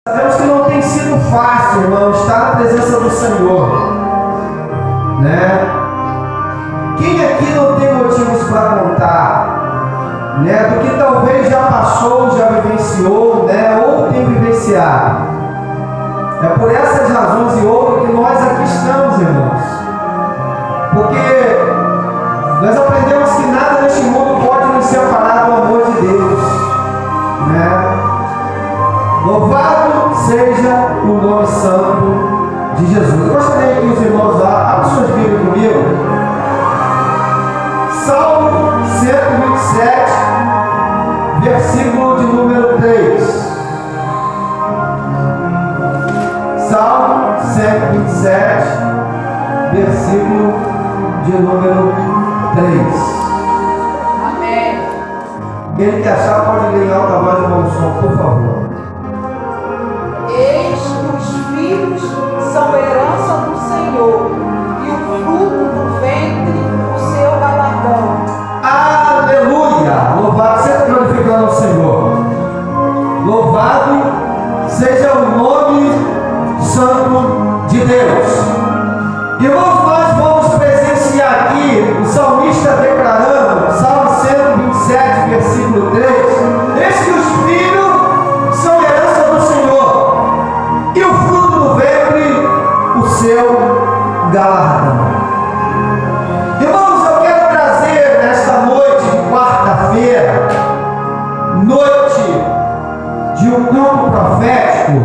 Sabemos que não tem sido fácil, irmão, estar na presença do Senhor, né? Quem aqui não tem motivos para contar, né? Do que talvez já passou, já vivenciou, né? Ou tem vivenciado. É por essas razões e outras que nós aqui estamos, irmãos. Porque nós aprendemos que nada neste mundo pode nos separar do amor de Deus, né? Louvado seja o nome santo de Jesus. Eu gostaria que os irmãos abram suas Bíblias comigo. Salmo 127, versículo de número 3. Salmo 127, versículo de número 3. Amém. Quem que achar pode ler em alta voz, irmão, o som, por favor. Eis que os filhos são herança do Senhor, e o fruto do ventre o seu galardão. Aleluia! Louvado seja glorificando ao Senhor. Louvado seja o nome santo de Deus. Irmãos, nós vamos presenciar aqui o salmista declarando, Salmo 127, versículo 3, eis que os filhos são herança do Senhor, e o fruto do ventre o seu galardão. Irmãos, eu quero trazer nesta noite de quarta-feira, noite de um culto profético,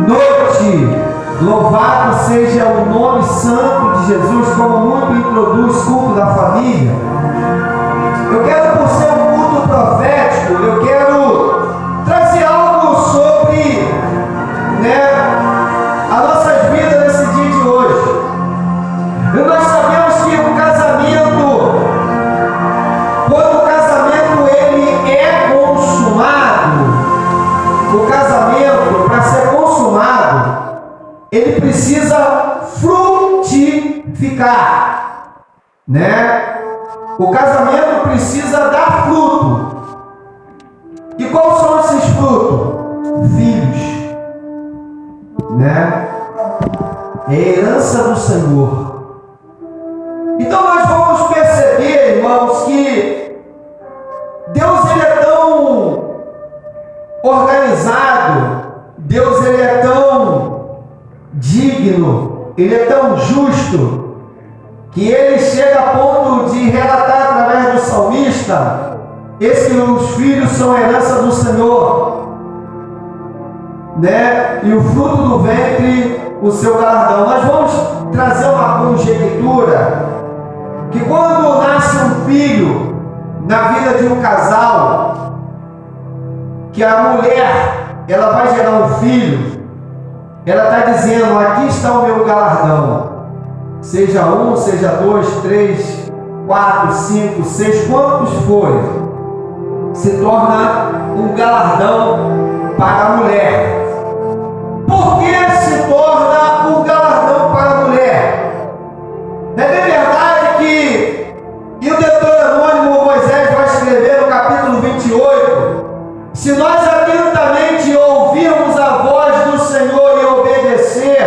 noite, louvado seja o nome santo de Jesus, como muito introduz culto da família. Eu quero, por ser um culto profético, eu quero trazer algo sobre, as nossas vidas nesse dia de hoje. E nós sabemos que o casamento, quando o casamento ele é consumado, o casamento, para ser consumado, ele precisa frutificar, né? O casamento precisa dar fruto. E quais são esses frutos? Filhos, né? É herança do Senhor. Então nós vamos perceber, irmãos, que Deus ele é tão organizado, Deus ele é tão digno, ele é tão justo, que ele chega a ponto de relatar através do salmista, eis que os filhos são herança do Senhor, né? E o fruto do ventre o seu galardão. Nós vamos trazer uma conjectura que quando nasce um filho na vida de um casal, que a mulher ela vai gerar um filho, ela está dizendo, aqui está o meu galardão, seja um, seja dois, 3, 4, 5, 6, quantos forem, se torna um galardão para a mulher. Por que se torna um galardão para a mulher? É bem verdade que em Deuteronômio Moisés vai escrever no capítulo 28, se nós atentamente ouvirmos a voz do Senhor e obedecer,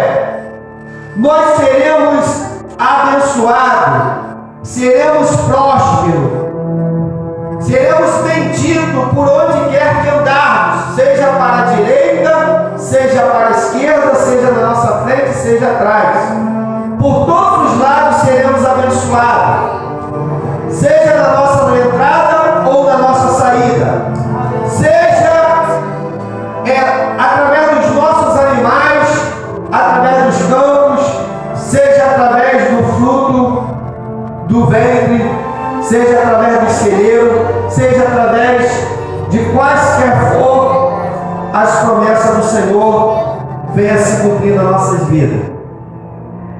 nós seremos abençoados, seremos prósperos, seremos benditos por onde quer que andarmos, seja para a direita, seja para a esquerda, seja na nossa frente, seja atrás. Por todos os lados seremos abençoados, seja na nossa entrada ou na nossa saída, seja através dos nossos animais, através dos campos, seja através do fruto do ventre, seja através do celeiro, seja através de quaisquer for as promessas do Senhor venham se cumprir nas nossas vidas.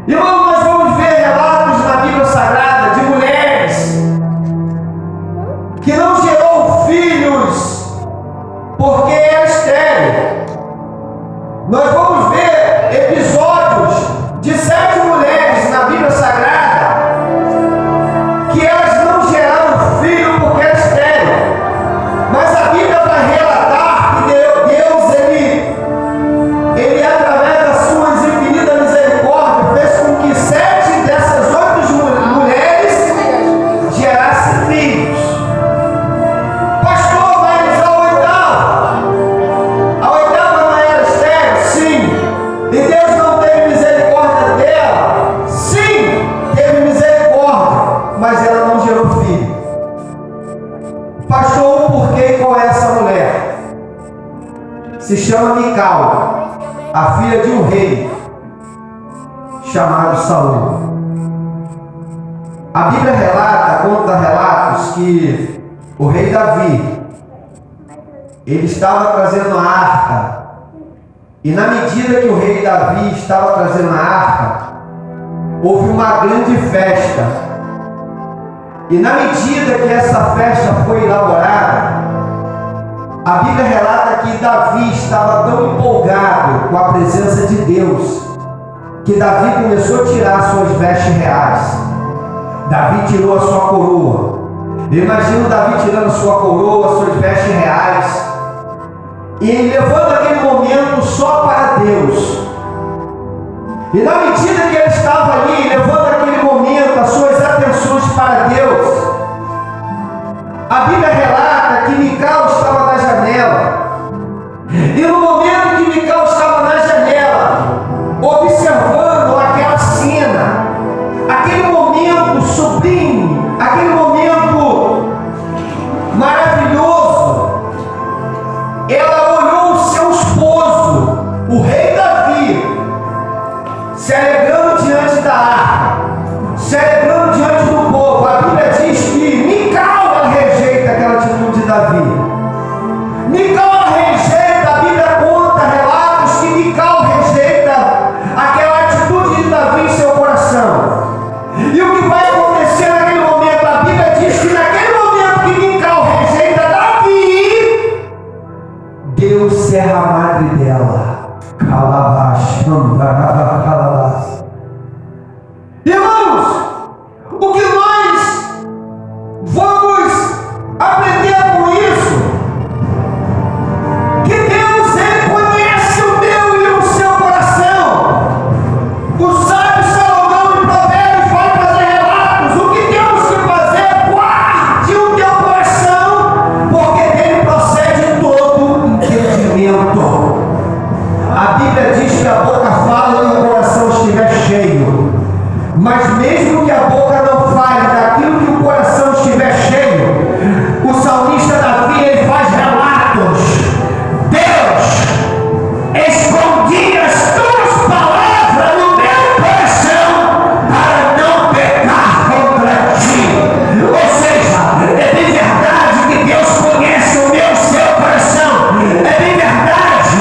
Irmão, nós vamos ver relatos na Bíblia Sagrada de mulheres que não gerou filhos porque era estéril. Nós vamos ver episódios de 7 mulheres na Bíblia Sagrada que elas não geraram filho porque era estéril. Mas a Bíblia vai relatar que Deus ele Mical, a filha de um rei chamado Saul. A Bíblia conta relatos que o rei Davi, ele estava trazendo a arca, e na medida que o rei Davi estava trazendo a arca, houve uma grande festa. E na medida que essa festa foi elaborada, a Bíblia relata que Davi estava tão empolgado com a presença de Deus, que Davi começou a tirar suas vestes reais. Davi tirou a sua coroa. Eu imagino Davi tirando sua coroa, suas vestes reais, e levando aquele momento só para Deus. E na medida que ele estava ali, levando aquele momento, as suas atenções para Deus, a Bíblia relata que Mical estava na janela. E no momento que Mical estava na janela, observando aquela cena, aquele momento sublime, aquele momento maravilhoso, ela olhou o seu esposo, o rei Davi, se alegrando diante da arca, se alegrando diante do povo. A Bíblia diz que Mical, ela rejeita aquela atitude de Davi. Mical, ela rejeita, a Bíblia conta relatos que Mical rejeita aquela atitude de Davi em seu coração. E o que vai acontecer naquele momento? A Bíblia diz que naquele momento que Mical rejeita Davi, Deus serra a madre dela. Irmãos, o que nós vamos aprender com isso? Que Deus, Ele conhece o meu e o seu coração. O sábio Salomão em Provérbios vai trazer relatos. O que temos que fazer? Guarde o teu coração, porque dele procede todo entendimento. A Bíblia diz que a boca fala e o coração estiver cheio. Mas mesmo que a boca não fale daquilo que o coração estiver cheio, o salmista Davi, ele faz relatos. Deus, escondi as tuas palavras no meu coração para não pecar contra ti. Ou seja, é bem verdade que Deus conhece o meu e o seu coração. É bem verdade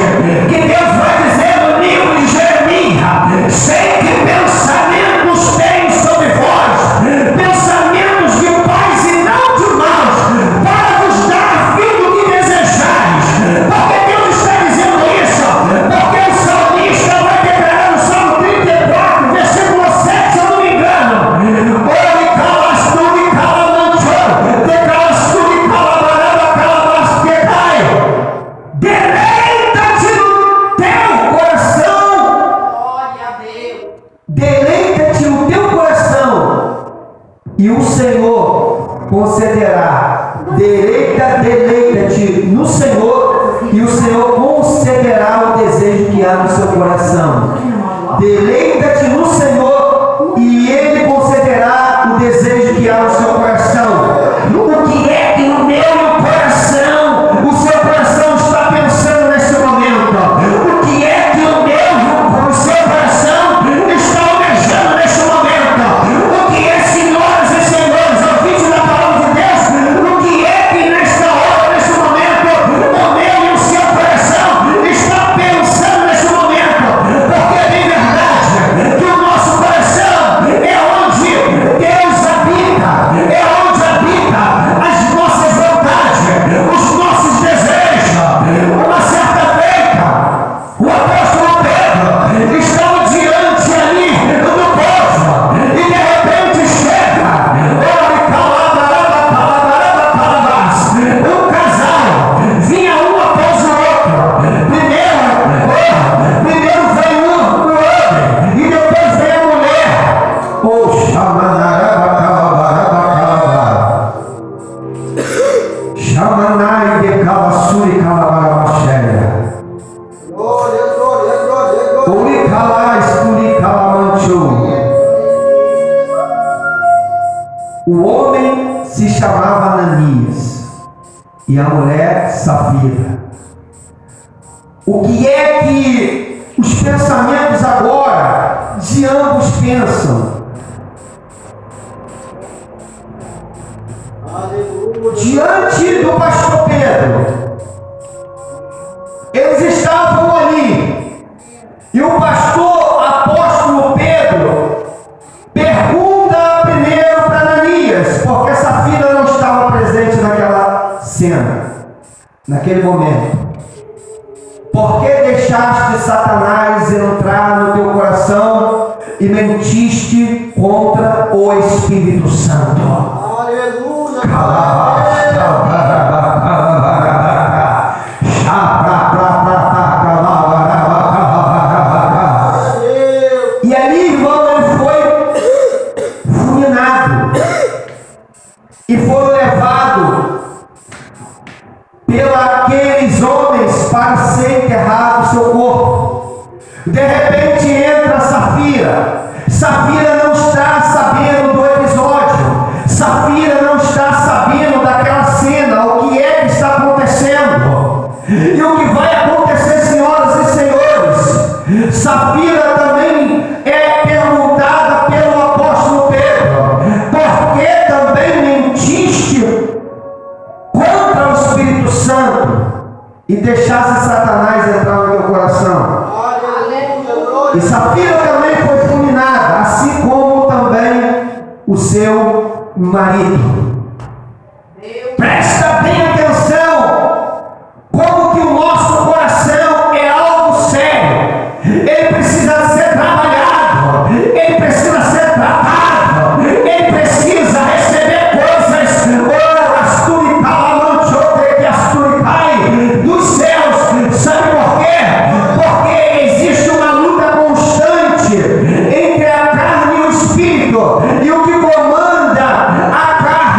que Deus vai dizer no livro de Jeremias: sei que pensamentos tenho sobre vós, pensamentos de paz e não de maus, para vos dar fim do que desejares. Porque Deus está dizendo isso? Porque o salmista vai declarar no Salmo 34, versículo 7, se eu não me engano: Oi, calas tu, me calamanchou, te calas tu, me calabaraba, calabas, que dai. Deleita-te no teu coração. Glória a Deus. Deleita-te no teu coração, e o Senhor concederá. Deleita-te no Senhor, e o Senhor concederá o desejo que há no seu coração. Deleita-te no Senhor, e Ele concederá o desejo que há no seu coração. O que é que no meu coração, o seu coração está pensando nesse momento? O que é que o meu, o seu coração está almejando nesse momento? O que é, senhoras e senhores, ouvintes da palavra de Deus, o que é que nesta hora, nesse momento, o meu e o seu coração está pensando nesse momento? é que os pensamentos agora de ambos pensam. Diante do pastor Pedro, eles estavam ali, e o pastor apóstolo Pedro pergunta primeiro para Ananias, porque Safira não estava presente naquela cena, naquele momento. Por que deixaste Satanás entrar no teu coração e mentiste contra o Espírito Santo? Aleluia. E ali, irmão, ele foi fulminado e foi levado pelos homens para ser enterrado o seu corpo. De repente entra Safira. Safira não está sabendo do episódio. Safira não está sabendo daquela cena, o que é que está acontecendo. E o que vai acontecer, senhoras e senhores? Safira também é perguntada pelo apóstolo Pedro: por que também mentiste contra o Espírito Santo e deixasse Satanás entrar no teu coração? E Safira também foi fulminada, assim como também o seu marido. Presta bem atenção, como que o nosso coração é algo sério. Ele precisa ser trabalhado, ele precisa ser tratado, ele precisa receber coisas dos céus. Sabe por quê? Porque existe uma luta constante entre a carne e o espírito, e o que comanda a carne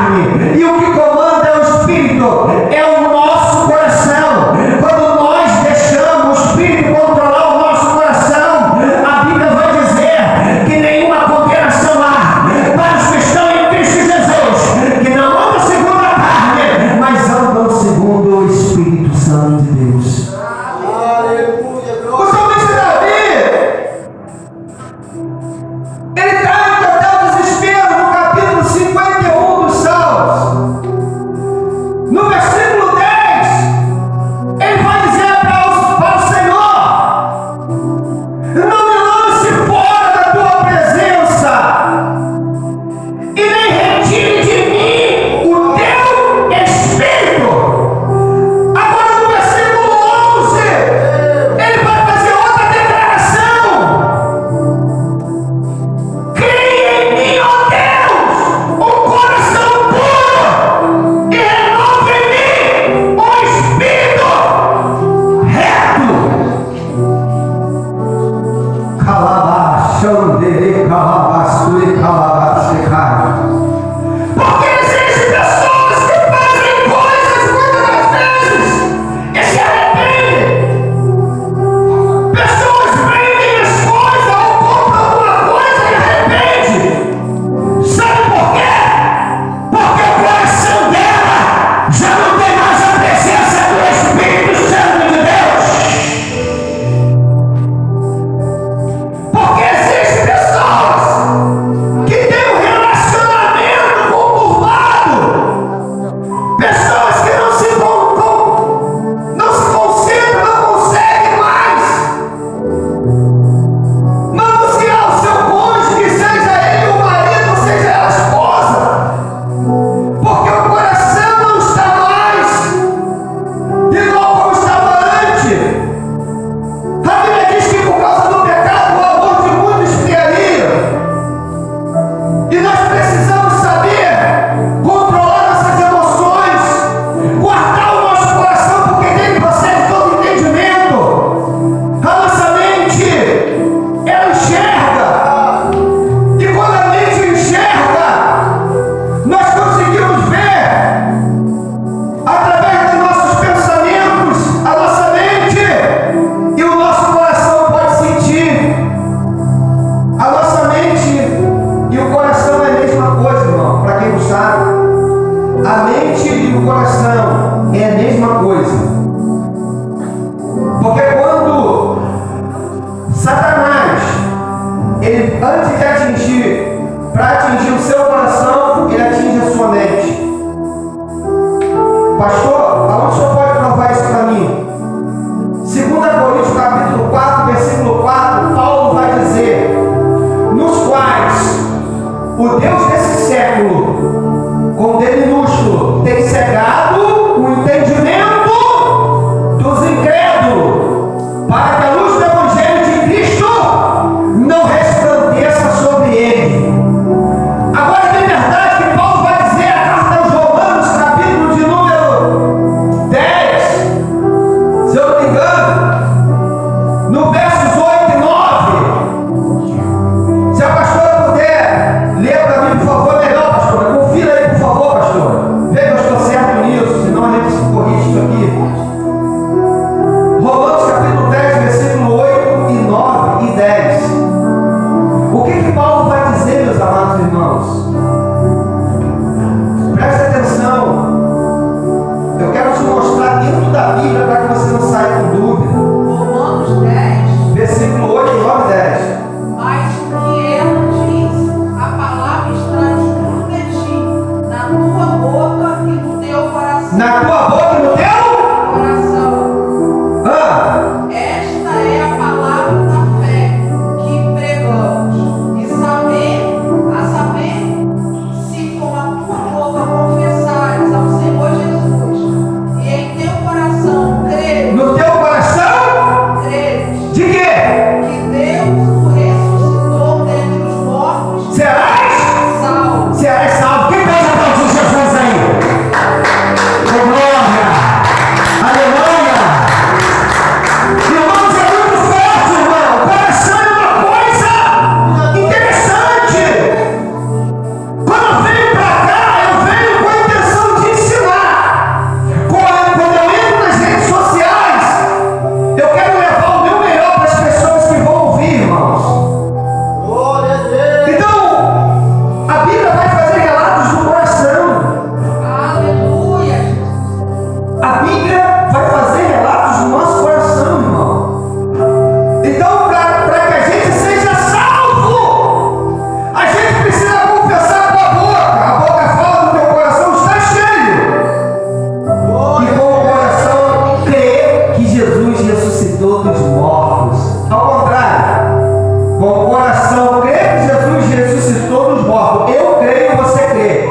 Ao contrário, com o coração crê que Jesus ressuscitou dos mortos. Eu creio, você crê.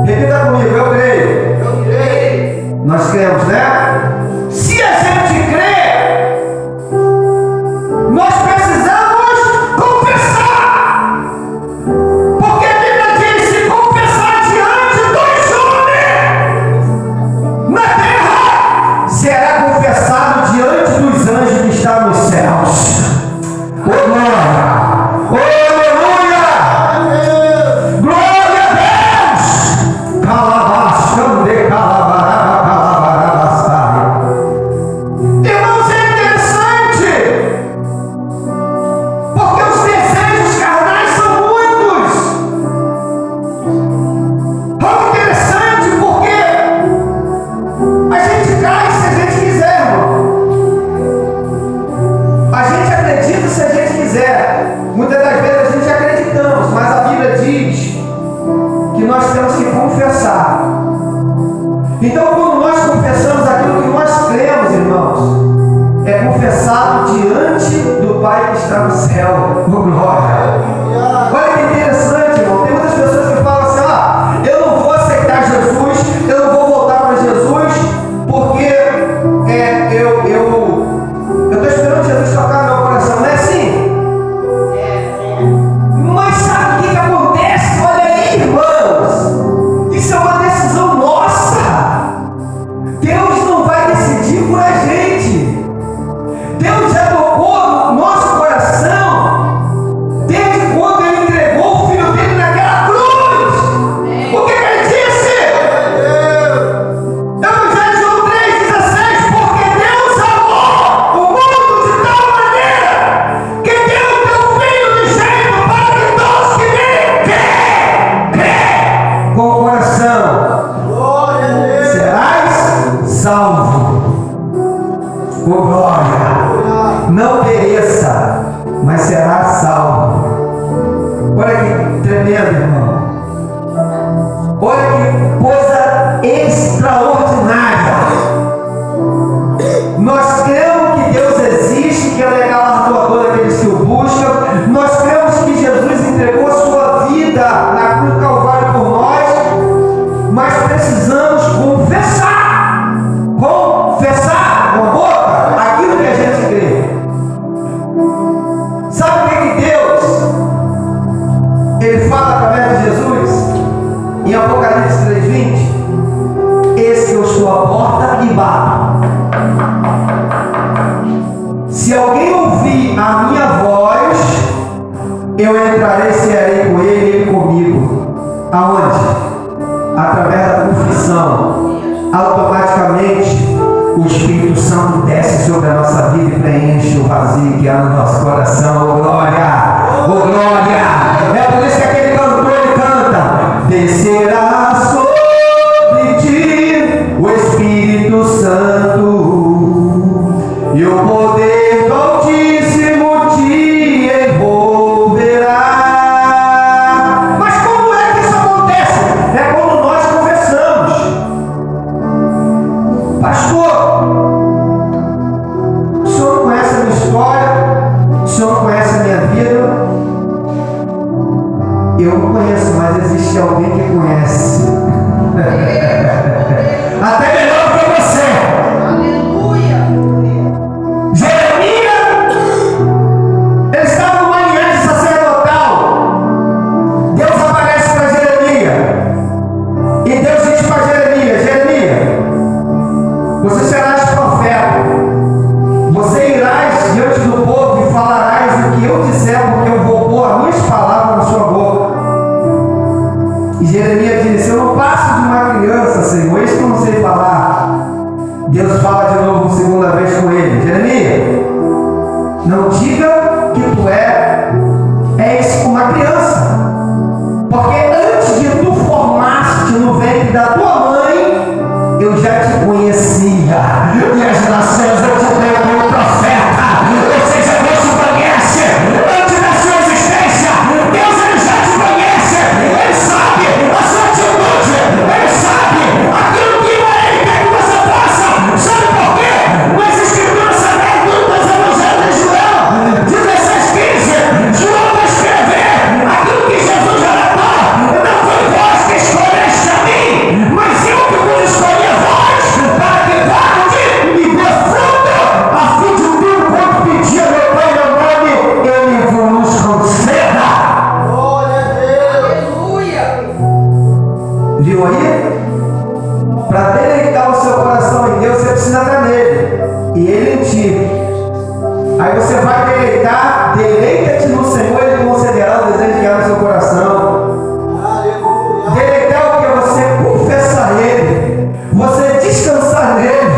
Repita comigo, eu creio. Eu creio. Nós cremos, né? Se a gente crê, nós precisamos confessar. Porque a Bíblia diz: se confessar diante dos homens na terra, será confessado diante dos anjos que estão nos céus. Oh, glória! Oh, aleluia! Glória a Deus! Calabaxande, calabaraba, calabarabastai. Irmãos, é interessante, porque os desejos carnais são muitos. É interessante porque a gente cai se a gente quiser, irmão. A gente acredita se a gente quiser. Muitas das vezes a gente acreditamos, mas a Bíblia diz que nós temos que confessar. Então, quando nós confessamos aquilo que nós cremos, irmãos, é confessado diante do Pai que está no céu. Oh, glória! Olha que interessante, irmão. Tem muitas pessoas que falam assim: eu não vou aceitar Jesus, eu não vou voltar para Jesus, porque eu estou esperando Jesus tocar no meu coração. Não é assim? Mas sabe o que acontece? Olha aí, irmãos. Isso é uma decisão nossa. Deus não vai decidir por a gente. Deus já tocou no nosso coração desde quando Ele entregou o Filho dele naquela cruz. O que Ele disse? Evangelho de João 3,16: porque Deus amou o mundo de tal maneira que deu o teu Filho de jeito para que todos que nele crê com o coração serás salvo. Oh, glória! Não pereça, mas será salvo. Olha que tremendo, irmão. Olha que coisa extraordinária. Nós cremos que Deus existe, que Ele é galardoador daqueles que o buscam. Nós cremos que Jesus entregou a sua vida na cruz do Calvário por nós, mas precisamos confessar com a boca aquilo que a gente crê. Sabe o que Deus Ele fala através de Jesus em Apocalipse 3,20? Eis que eu estou à porta e bato. Se alguém ouvir a minha voz, eu entrarei e cearei com ele e ele comigo. Aonde? Através da confissão. Automaticamente o Espírito Santo desce sobre a nossa vida e preenche o vazio que há no nosso coração. Oh, glória! Oh, glória! É por isso que aquele cantor ele canta: descerá sobre ti o Espírito Santo e o poder do Altíssimo te envolverá. Mas como é que isso acontece? É quando nós confessamos. Pastor, o senhor não conhece a minha história, o senhor não conhece a minha vida. Eu não conheço, mas existe alguém que conhece. Até melhor que você. Aleluia. Jeremias, ele estava numa linhagem sacerdotal. Deus aparece para Jeremias. E Deus diz para Jeremias: Jeremias, você serás profeta. Você irás diante do povo e falarás o que eu disser, porque eu vou pôr as minhas palavras na sua boca. E Jeremias disse: eu não passo de uma criança, Senhor, isso que eu não sei falar. Deus fala de novo, segunda vez com ele: Jeremias, não diga que tu és uma criança, porque antes de tu formaste no ventre da tua mãe, eu já te conhecia, e as nações eu te dei como profeta. Ou seja, Deus te conhece antes da sua existência. Deus ele já te conhece, ele sabe a sua atitude, ele sabe aquilo que ele quer que você faça. Sabe por quê? Nas Escrituras Sagradas, dos Evangelhos de João, vai deleitar, deleita-te no Senhor, Ele concederá o desejo que há no seu coração. Deleitar o que? Você confessar Ele, você descansar nele.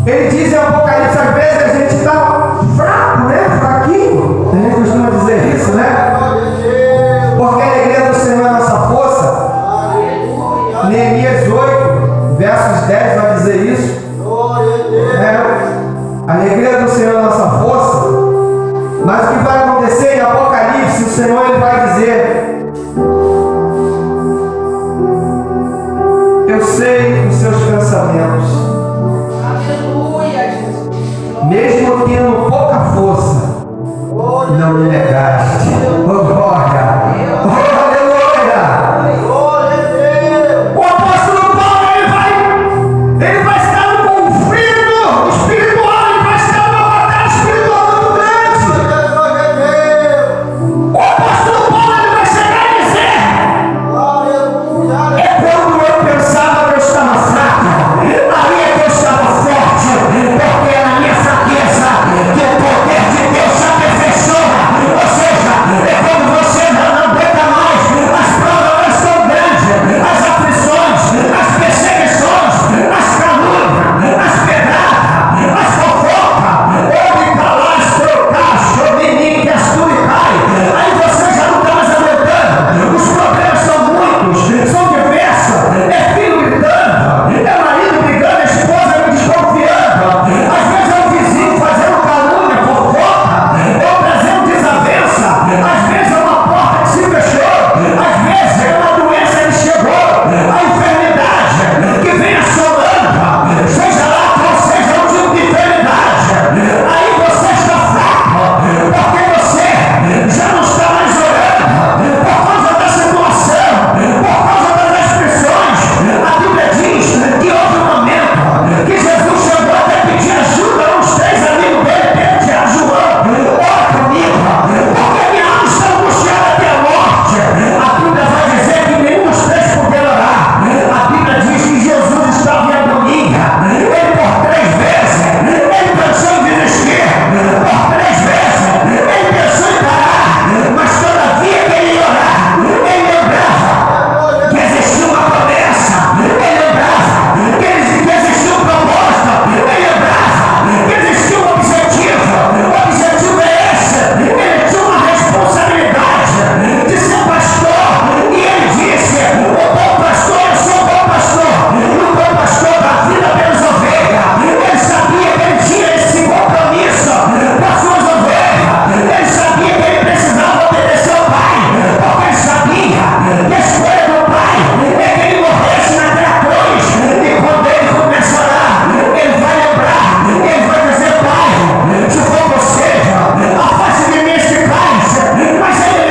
Ele diz em Apocalipse, às vezes a gente está fraco, né? Fraquinho. A gente costuma dizer isso, né? Porque a alegria do Senhor é a nossa força. Neemias 8, versos 10 vai dizer isso. A alegria do Senhor é a nossa força. Mas o que vai acontecer em Apocalipse, o Senhor ele vai dizer: eu sei os seus pensamentos. Aleluia, Jesus. Mesmo tendo pouca força, não me negaste. Oh, glória! Oh, aleluia! O apóstolo Paulo, ele vai estar no conflito espiritual, ele vai estar numa batalha espiritual muito grande. O apóstolo Paulo, ele vai chegar e dizer: é quando eu pensava que eu estava fraco, aí é que eu estava forte, porque é na minha fraqueza que o poder de Deus se aperfeiçoa. Ou seja, é quando você não aguenta mais, as provas são grandes, as aflições, as perseguições, as calúnias, as pedradas, as fofocas, ouve calar, trocar, chover, que as turicai. Aí você já não está mais aguentando, os problemas são muitos, são diversos, é filho gritando, é marido brigando, é esposa desconfiando, às vezes é um vizinho fazendo calúnia, fofoca, ou trazendo desavença, às vezes é uma porta que se fechou, às vezes é uma doença que chegou, a enfermidade que vem assolando, seja lá qual seja o tipo de enfermidade, aí você está fraco, porque você já não está mais orando, por causa da situação, por causa das expressões. A Bíblia diz que houve um momento que Jesus chegou até pedir ajuda a uns 3 amigos dele, Pedro, Tiago, João: ora comigo, porque minha alma está angustiada até a morte. A Bíblia vai dizer que nenhum dos 3 puderam orar. A Bíblia diz que Jesus estava em agonia, ele por 3 vezes, ele pensou em desistir, por 3 vezes, ele pensou em parar, mas todavia que ele ia orar, ele lembrava que existia uma promessa, ele lembrava que existia um propósito, ele lembrava que existia um objetivo. O objetivo é esse: ele tinha uma responsabilidade de ser pastor, e ele disse: o bom pastor, eu sou o bom pastor, e o bom pastor dá vida pelas ovelhas. Ele sabia que ele tinha esse compromisso com as suas ovelhas, ele sabia que ele precisava obedecer ao pai, porque ele sabia que a escolha do pai é que ele morresse naquela cruz, e quando ele começa a orar, ele vai lembrar, ele vai dizer: pai, se for possível, afaste de mim este cálice. Mas ele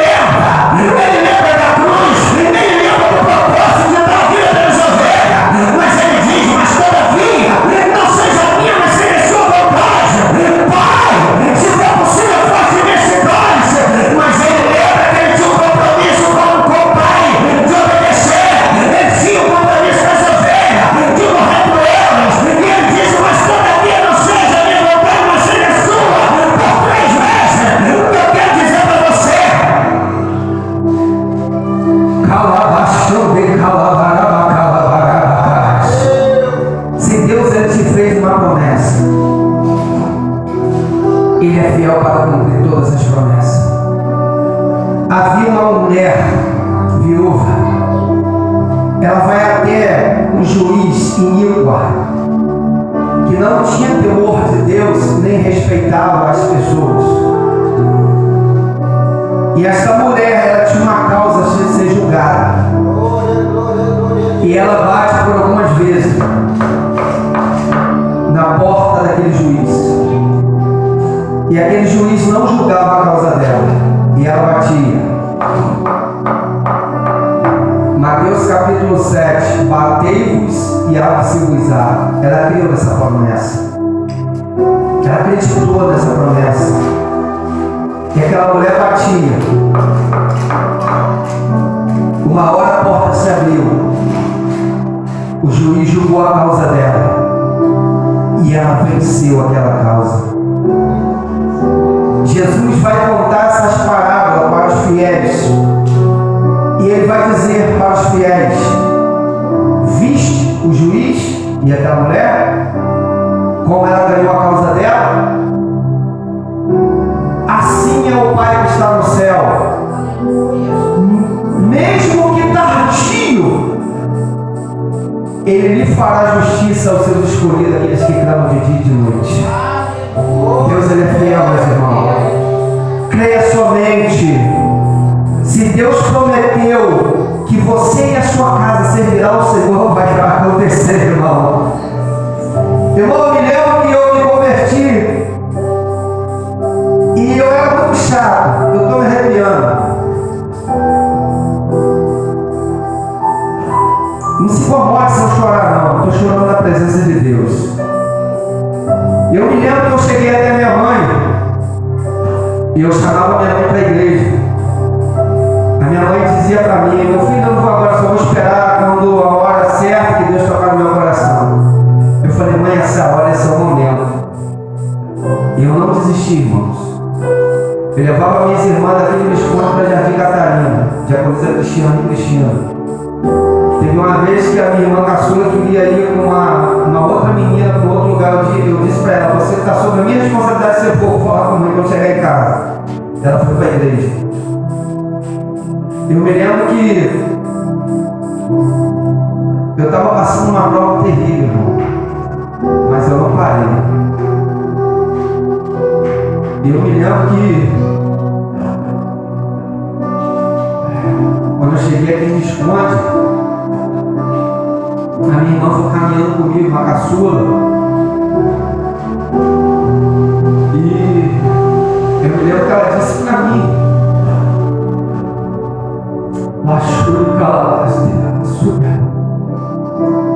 lembra da cruz, ele lembra do propósito de dar vida pelas ovelhas, mas ele diz: mas todavia, não seja a minha, mas seja a sua vontade. Pai, se for possível, afaste deste cálice. Mas ele lembra que ele tinha um compromisso com o pai de obedecer, ele tinha um compromisso com as ovelhas de morrer por elas, e ele disse: mas todavia não seja a minha vontade, mas seja a sua. Por 3 vezes. O que eu quero dizer para você: se Deus ele te fez uma promessa, ele é fiel para cumprir todas as promessas. Havia uma mulher viúva, ela vai até um juiz iníquo, que não tinha temor de Deus, nem respeitava as pessoas. E essa mulher, ela tinha uma causa de ser julgada, e ela bate por algumas vezes na porta daquele juiz, e aquele juiz não julgava a causa dela, e ela batia. Mateus capítulo 7: batei-vos e abre-se-vos-á. Ela creu nessa promessa, ela acreditou nessa promessa, e aquela mulher batia. Uma hora a porta se abriu, o juiz julgou a causa dela, e ela venceu aquela causa. Jesus vai contar essas parábolas para os fiéis. E ele vai dizer para os fiéis: viste o juiz e aquela mulher, como ela ganhou a causa dela? Assim é o Pai que está no céu. Mesmo que tardio, Ele lhe fará justiça aos seus escolhidos, aqueles que clamam de dia e de noite. Deus, Ele é fiel, meus irmãos. Creia somente. Se Deus prometeu que você e a sua casa servirão ao Senhor, vai acontecer, irmão. Irmão, eu me lembro que eu me converti e eu era muito chato. Eu estou me arrepiando. Não se incomode se eu chorar, não. Estou chorando na presença de Deus. Eu me lembro que eu cheguei até minha mãe e eu chamava minha mãe para a igreja. A minha mãe dizia para mim: meu filho, eu não vou agora, só vou esperar quando a hora certa que Deus tocar no meu coração. Eu falei: mãe, essa hora, esse é o momento. E eu não desisti, irmãos. Eu levava minhas irmãs daqui no Esconde para Jardim Catarina, Diaconisa Cristiano e Cristiano. Teve uma vez que a minha irmã caçula queria ir com uma outra menina para outro lugar. Eu disse para ela: você está sob a minha responsabilidade se eu for falar com a mãe quando chegar em casa. Ela foi para a igreja. Eu me lembro que eu estava passando uma prova terrível, irmão, mas eu não parei. Eu me lembro que quando eu cheguei aqui em Esconde, a minha irmã foi caminhando comigo, uma caçula, e eu me lembro que ela disse para mim: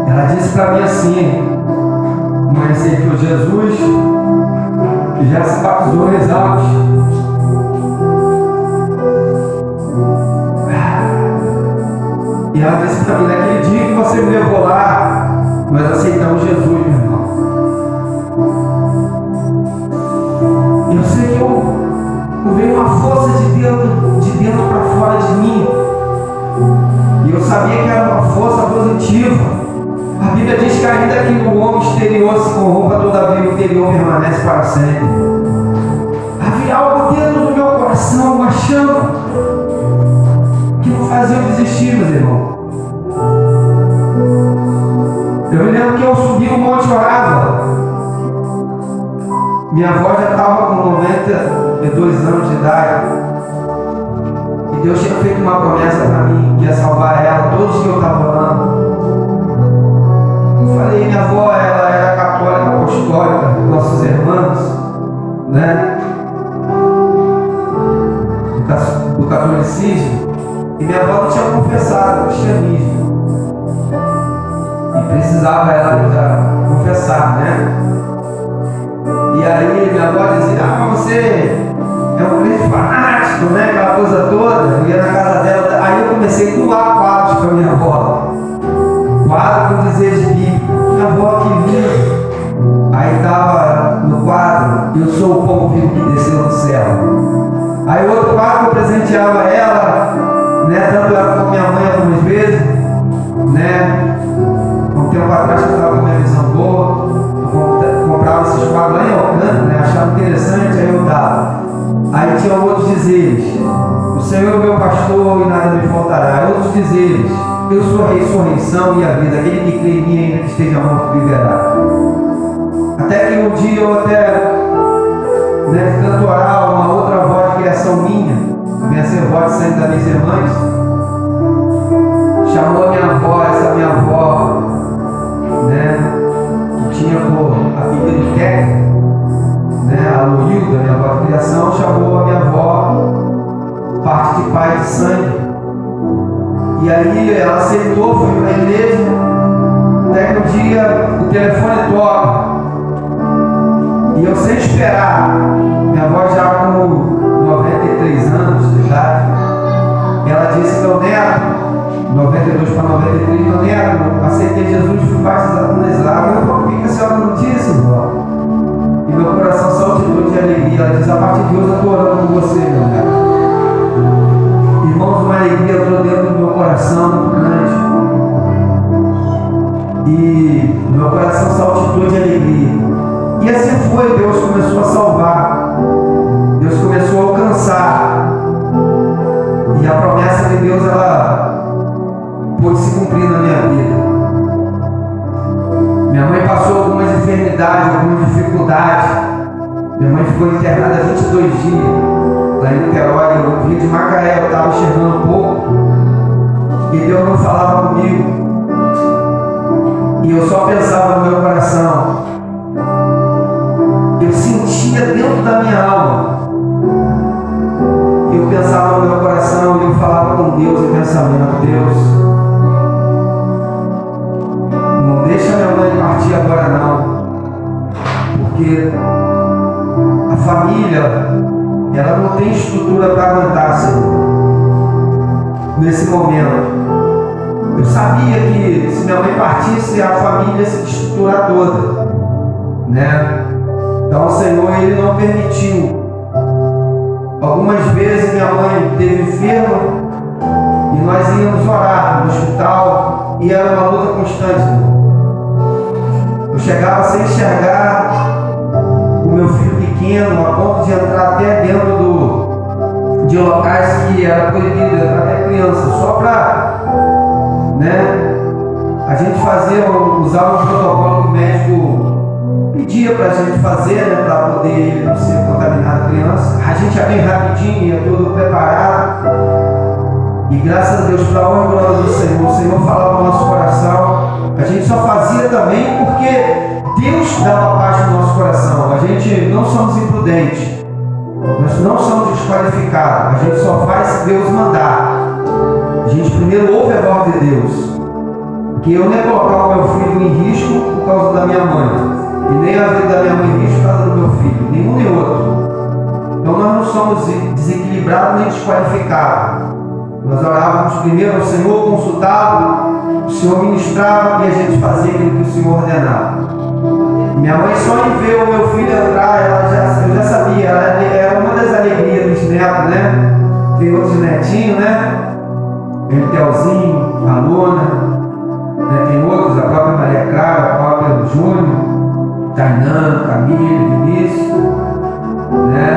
ela disse para mim assim: mas sei que o Jesus já se batizou em Exaltos. E ela disse para mim: naquele dia que você me levou lá, nós aceitamos Jesus, meu irmão. Eu sei que veio uma força de dentro para fora de mim. E eu sabia que era uma força positiva. A Bíblia diz que ainda que o homem exterior se corrompa, todavia o interior permanece para sempre. Havia algo dentro do meu coração, uma chama, que não fazia eu desistir, meus irmãos. Eu me lembro que eu subi no Monte Orava. Minha avó já estava com 92 anos de idade. E Deus tinha feito uma promessa para mim, que ia salvar ela todos que eu estava orando. Eu falei: minha avó, ela era católica, apostólica, nossos irmãos, né? Do catolicismo. E minha avó não tinha confessado o cristianismo. E precisava ela já confessar, né? E aí minha avó dizia: mas você é um crente fanático, né? Aquela coisa toda. Eu ia na casa dela. Aí eu comecei a doar quadros para minha avó. Quadro com dizeres bíblicos. Minha avó que vinha. Aí estava no quadro: eu sou o pão vivo que desceu do céu. Aí outro quadro eu presenteava ela, né? Tanto ela como minha mãe algumas vezes, né? Um tempo atrás que eu estava com minha visão boa, eu comprava esses quadros lá em Alcântara, né? Achava interessante, aí eu dava. Aí tinha outros dizeres: o Senhor é meu pastor e nada me faltará. Outros dizeres: eu sou a ressurreição e a vida, aquele que crê em mim ainda que esteja morto viverá. Até que um dia eu até, né, de tanto orar, uma outra voz de criação minha ser voz de sangue das minhas irmãs, chamou a minha avó, essa minha avó, né, que tinha por apelido técnico, né, a Luilda, minha avó de criação, chamou a minha avó, parte de pai de sangue. E aí ela aceitou, foi para a igreja. Até que um dia o telefone toca. E eu sem esperar, minha avó já com 93 anos de idade, ela disse: meu neto, 92 para 93, meu neto, aceitei Jesus, fui batizado nas águas. Por que a senhora não disse, vó? E meu coração saltitou de alegria. Ela diz: a partir de hoje eu estou orando você, meu irmão. Irmãos, uma alegria entrou dentro do meu coração muito grande. E meu coração saltitou de alegria. E assim foi, Deus começou a salvar. Deus começou a alcançar. E a promessa de Deus, ela pôde se cumprir na minha vida. Minha mãe passou algumas enfermidades, algumas dificuldades. Minha mãe ficou internada 22 dias lá em Niterói. Eu vim de Macaé, eu estava enxergando um pouco. E Deus não falava comigo. E eu só pensava no meu coração. Eu sentia dentro da minha alma. E eu pensava no meu coração e eu falava com Deus em pensamento: Deus, não deixa minha mãe partir agora não. Porque a família, ela não tem estrutura para aguentar, Senhor. Nesse momento. Eu sabia que se minha mãe partisse, a família ia se destruturar toda, né? Então o Senhor, Ele não permitiu. Algumas vezes minha mãe esteve enferma e nós íamos orar no hospital e era uma luta constante. Eu chegava sem enxergar o meu filho pequeno, a ponto de entrar até dentro de locais que era proibido entrar até criança, só para, né, a gente usar um protocolo que o médico pedia para a gente fazer, né, para poder não ser contaminado criança. A gente ia bem rapidinho, ia tudo preparado. E graças a Deus, para a honra e glória do Senhor, o Senhor falava no nosso coração. A gente só fazia também porque Deus dava paz no nosso coração. A gente não somos imprudentes, nós não somos desqualificados. A gente só faz se Deus mandar. A gente primeiro ouve a voz de Deus. Que eu nem colocar o meu filho em risco por causa da minha mãe. E nem a vida da minha mãe em risco por causa do meu filho. Nenhum nem outro. Então nós não somos desequilibrados nem desqualificados. Nós orávamos primeiro ao Senhor, consultávamos, o Senhor ministrava e a gente fazia aquilo que o Senhor ordenava. Minha mãe só em ver o meu filho entrar, eu já sabia, ela era uma das alegrias dos netos, né? Tem outros netinhos, né? Tem o Telzinho, a Luna, né? Tem outros, a própria Maria Clara, a própria Júnior, Tainã, Camille, Vinícius, né?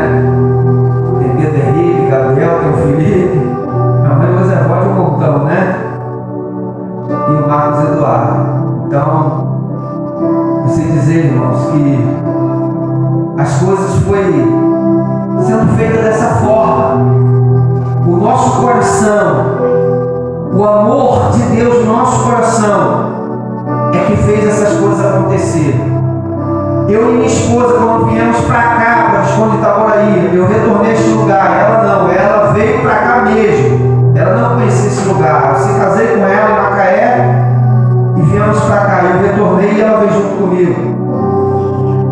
Tem Pedro Henrique, Gabriel, tem o Felipe, a mãe usa a voz de um montão, né? E o Marcos Eduardo. Então, você dizer, irmãos, que as coisas foram sendo feitas dessa forma. O nosso coração, o amor de Deus no nosso coração é que fez essas coisas acontecerem. Eu e minha esposa, quando viemos para cá, para Visconde Itaboraí, eu retornei a este lugar. Ela não, ela veio para cá mesmo. Ela não conhecia esse lugar. Eu se casei com ela em Macaé e viemos para cá. Eu retornei e ela veio junto comigo.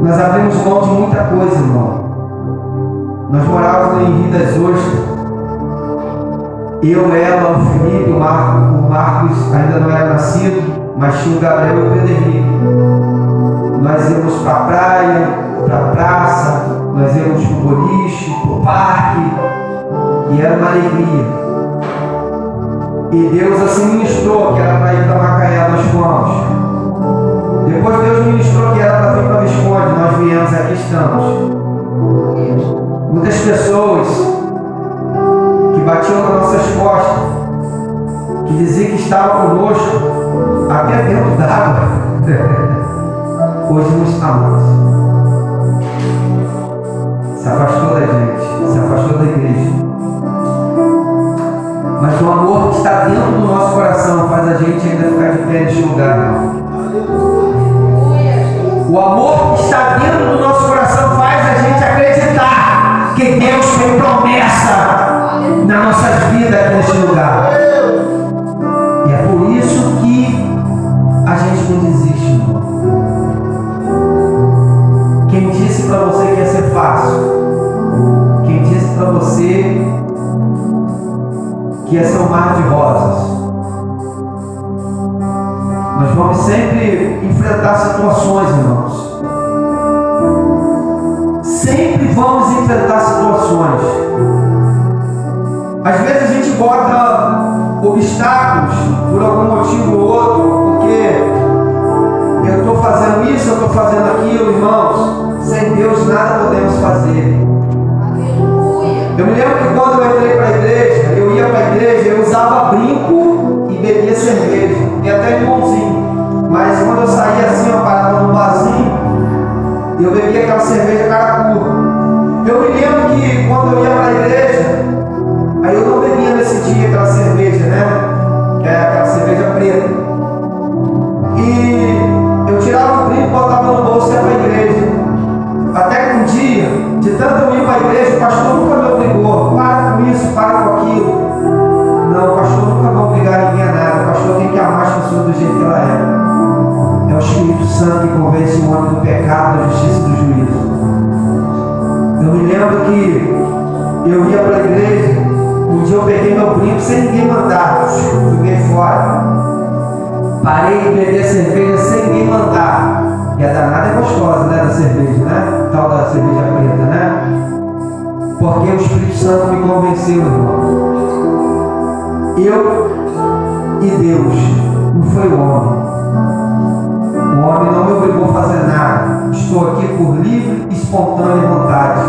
Nós abrimos mão de muita coisa, irmão. Nós morávamos em Rio das Ostras. Eu, ela, o Felipe, o Marcos ainda não era nascido, mas tinha o Gabriel e o Pedro Henrique. Nós íamos para a praia, para a praça, nós íamos para o boliche, para o parque, e era uma alegria. E Deus assim ministrou que era para ir para Macaé, nós fomos. Depois Deus ministrou que era para vir para Visconde, nós viemos, aqui estamos. Muitas pessoas que batiam nas nossas costas, que diziam que estavam conosco, até dentro d'água. Hoje não está mais. Se afastou da gente, se afastou da igreja. Mas o amor que está dentro do nosso coração faz a gente ainda ficar de pé neste lugar, irmão. O amor que está dentro do nosso coração faz a gente acreditar que Deus tem promessa nas nossas vidas aqui neste lugar. E é por isso que a gente não desiste, irmão. Quem disse para você que ia ser fácil? Quem disse para você que ia ser um mar de rosas? Nós vamos sempre enfrentar situações, irmãos. Sempre vamos enfrentar situações. bota obstáculos por algum motivo ou outro, porque eu estou fazendo isso, eu estou fazendo aquilo, irmãos. Sem Deus nada podemos fazer. Eu me lembro que quando eu entrei para a igreja, eu ia para a igreja, eu usava brinco e bebia cerveja, e até limãozinho. Mas quando eu saía assim, eu parava no barzinho, eu bebia aquela cerveja Caracuru. Eu me lembro que quando eu ia para a igreja, aí eu não bebia nesse dia aquela cerveja, né? Que é aquela cerveja preta. E eu tirava o brinco, botava no bolso e ia para a igreja. Até que um dia, de tanto eu ir para a igreja, o pastor nunca me obrigou. Para com isso, para com aquilo. Não, o pastor nunca vai obrigar ninguém a nada. O pastor tem que amar as pessoas do jeito que ela é. É o Espírito Santo que convence o homem do pecado, da justiça e do juízo. Eu me lembro que eu ia para a igreja, um dia eu peguei meu brinco sem ninguém mandar, joguei fora. Parei de beber cerveja sem ninguém mandar. E a danada é gostosa, né, da cerveja, né? Tal da cerveja preta, né? Porque o Espírito Santo me convenceu, irmão. Eu e Deus, não foi o homem. O homem não me obrigou a fazer nada. Estou aqui por livre e espontânea vontade.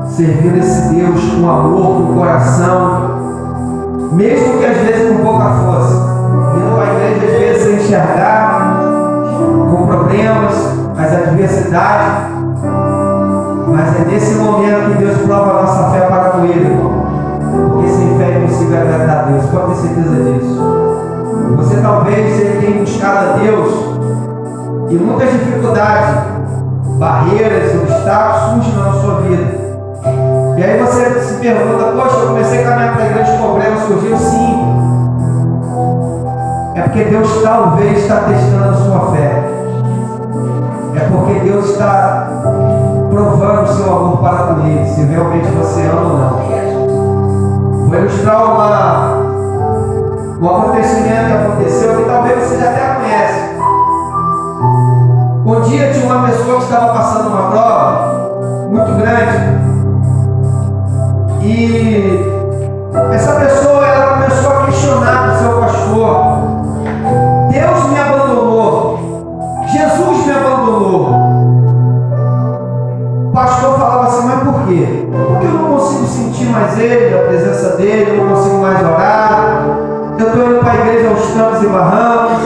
Servindo esse Deus com amor, com coração, mesmo que às vezes com pouca força. Indo para a igreja às vezes sem enxergar, com problemas, as adversidades. Mas é nesse momento que Deus prova a nossa fé para com Ele, irmão. Porque sem fé é impossível agradar a Deus. Pode ter certeza disso. Você talvez tenha buscado a Deus e muitas dificuldades, barreiras, obstáculos surgem na sua vida. E aí você se pergunta, poxa, eu comecei a caminhar para a igreja, os problemas surgiram, sim. É porque Deus talvez está testando a sua fé. É porque Deus está provando o seu amor para com Ele, se realmente você ama ou não. Vou ilustrar um acontecimento que aconteceu que talvez você já até conhece. Um dia tinha uma pessoa que estava passando uma prova muito grande e essa pessoa ela começou a questionar o seu pastor: Deus me abandonou, Jesus me abandonou. O pastor falava assim: mas por quê? Porque eu não consigo sentir mais Ele, a presença dEle, eu não consigo mais orar. Eu estou indo para a igreja aos trancos e barrancos.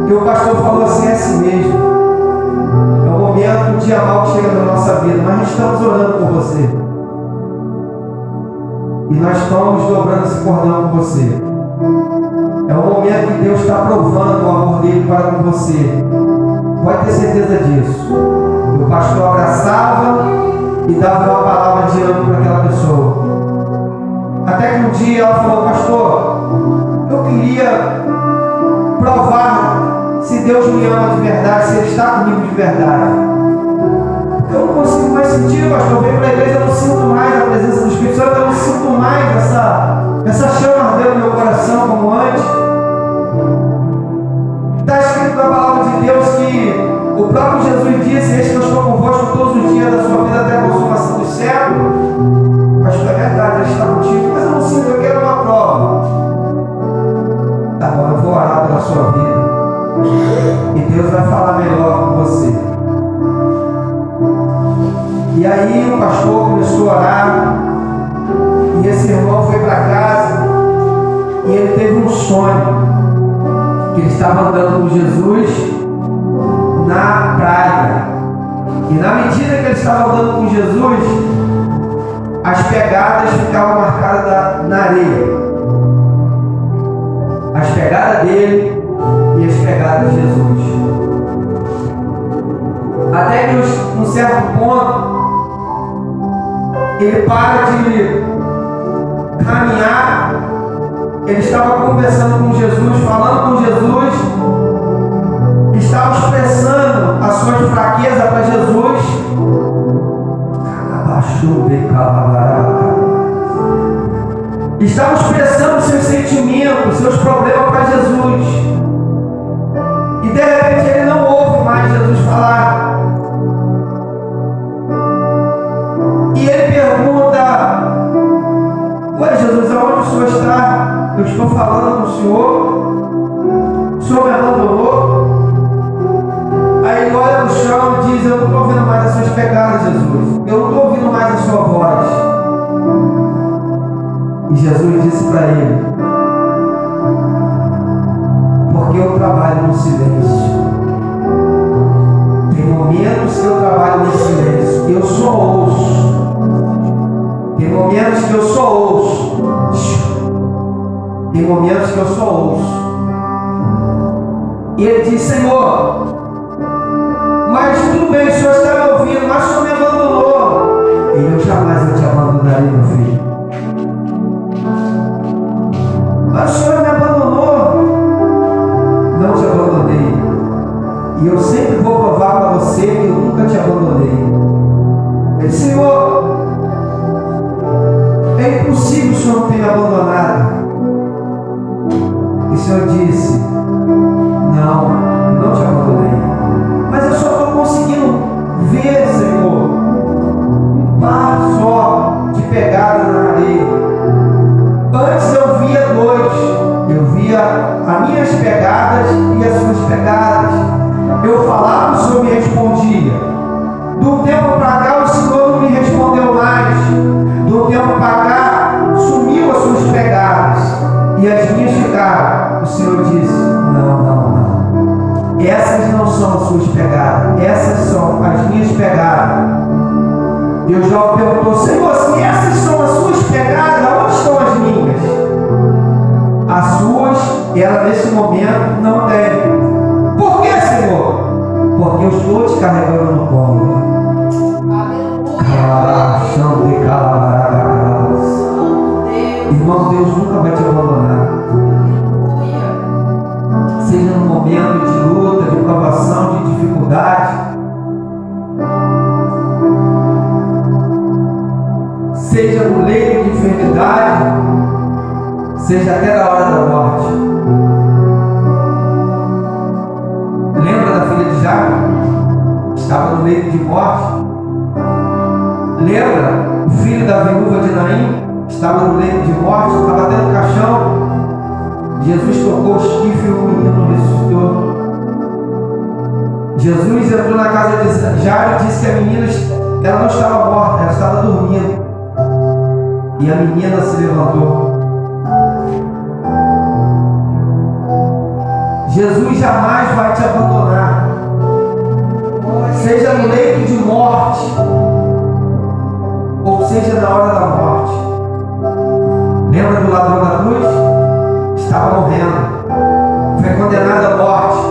E o pastor falou assim: é assim mesmo. É o momento, um dia mal que chega na nossa vida, mas nós estamos orando por você. E nós estamos dobrando esse cordão com você. É o momento que Deus está provando o amor dele para com você. Pode ter certeza disso. E o pastor abraçava e dava uma palavra de ânimo para aquela pessoa. Até que um dia ela falou: pastor, eu queria provar se Deus me ama de verdade, se Ele está comigo de verdade. Eu não consigo mais sentir, pastor. Eu venho para a igreja, eu não sinto mais a presença do Espírito Santo, eu não sinto mais essa chama ardendo no meu coração como antes. Está escrito na palavra de Deus que o próprio Jesus disse: eis que eu estou convosco todos os dias da sua vida até a consumação dos séculos. Pastor, é verdade, Ele está contigo, mas eu não sinto, eu quero uma prova. Tá bom, eu vou orar pela sua vida. E Deus vai falar melhor com você. E aí o pastor começou a orar. E esse irmão foi para casa. E ele teve um sonho. Que ele estava andando com Jesus na praia. E na medida que ele estava andando com Jesus, as pegadas ficavam marcadas na areia. As pegadas dele e as pegadas de Jesus. Até que num certo ponto ele para de caminhar. Ele estava conversando com Jesus, falando com Jesus, estava expressando a sua fraqueza para Jesus. Estava expressando seus sentimentos, seus problemas para Jesus. E de repente ele não ouve mais Jesus falar. E ele pergunta: eu estou falando com o Senhor me abandonou. Aí ele olha no chão e diz: eu não estou ouvindo mais as suas pegadas, Jesus. Eu não estou ouvindo mais a sua voz. E Jesus disse para ele: porque eu trabalho no silêncio. Tem momentos que eu trabalho no silêncio, eu só ouço. Tem momentos que eu só ouço. Tem momentos que eu só ouço. E ele diz: Senhor, mas tudo bem, o Senhor está me ouvindo, mas o Senhor me abandonou. E eu jamais te abandonarei, meu filho. Mas o Senhor me abandonou. Não te abandonei. E eu sempre vou provar para você que eu nunca te abandonei. Ele: Senhor, é impossível o Senhor não ter me abandonado. E o Senhor disse: não, eu não te abandonei. Mas eu só estou conseguindo ver, Senhor, um par só de pegada na areia. Antes eu via dois. Eu via as minhas pegadas e as suas pegadas. Eu falava, o Senhor me respondia. Do tempo para cá, o Senhor não me respondeu mais. Do tempo para cá, sumiu as suas pegadas e as minhas ficaram. O Senhor disse: não, não, não. Essas não são as suas pegadas. Essas são as minhas pegadas. Deus já perguntou: Senhor, se essas são as suas pegadas, onde estão as minhas? As suas, ela nesse momento não tem. Por que, Senhor? Porque eu estou te carregando no colo. Irmão, Deus nunca vai te abandonar. Seja no momento de luta, de provação, de dificuldade, seja no leito de enfermidade, seja até na hora da morte. Lembra da filha de Jairo? Estava no leito de morte. Lembra o filho da viúva de Naim? Estava no leito de morte, estava dentro do caixão. Jesus tocou o chifre e o menino ressuscitou. Jesus entrou na casa de Jairo e disse que a menina ela não estava morta, ela estava dormindo. E a menina se levantou. Jesus jamais vai te abandonar. Seja no leito de morte, ou seja na hora da morte. Lembra do ladrão da cruz? Estava morrendo. Foi condenado à morte.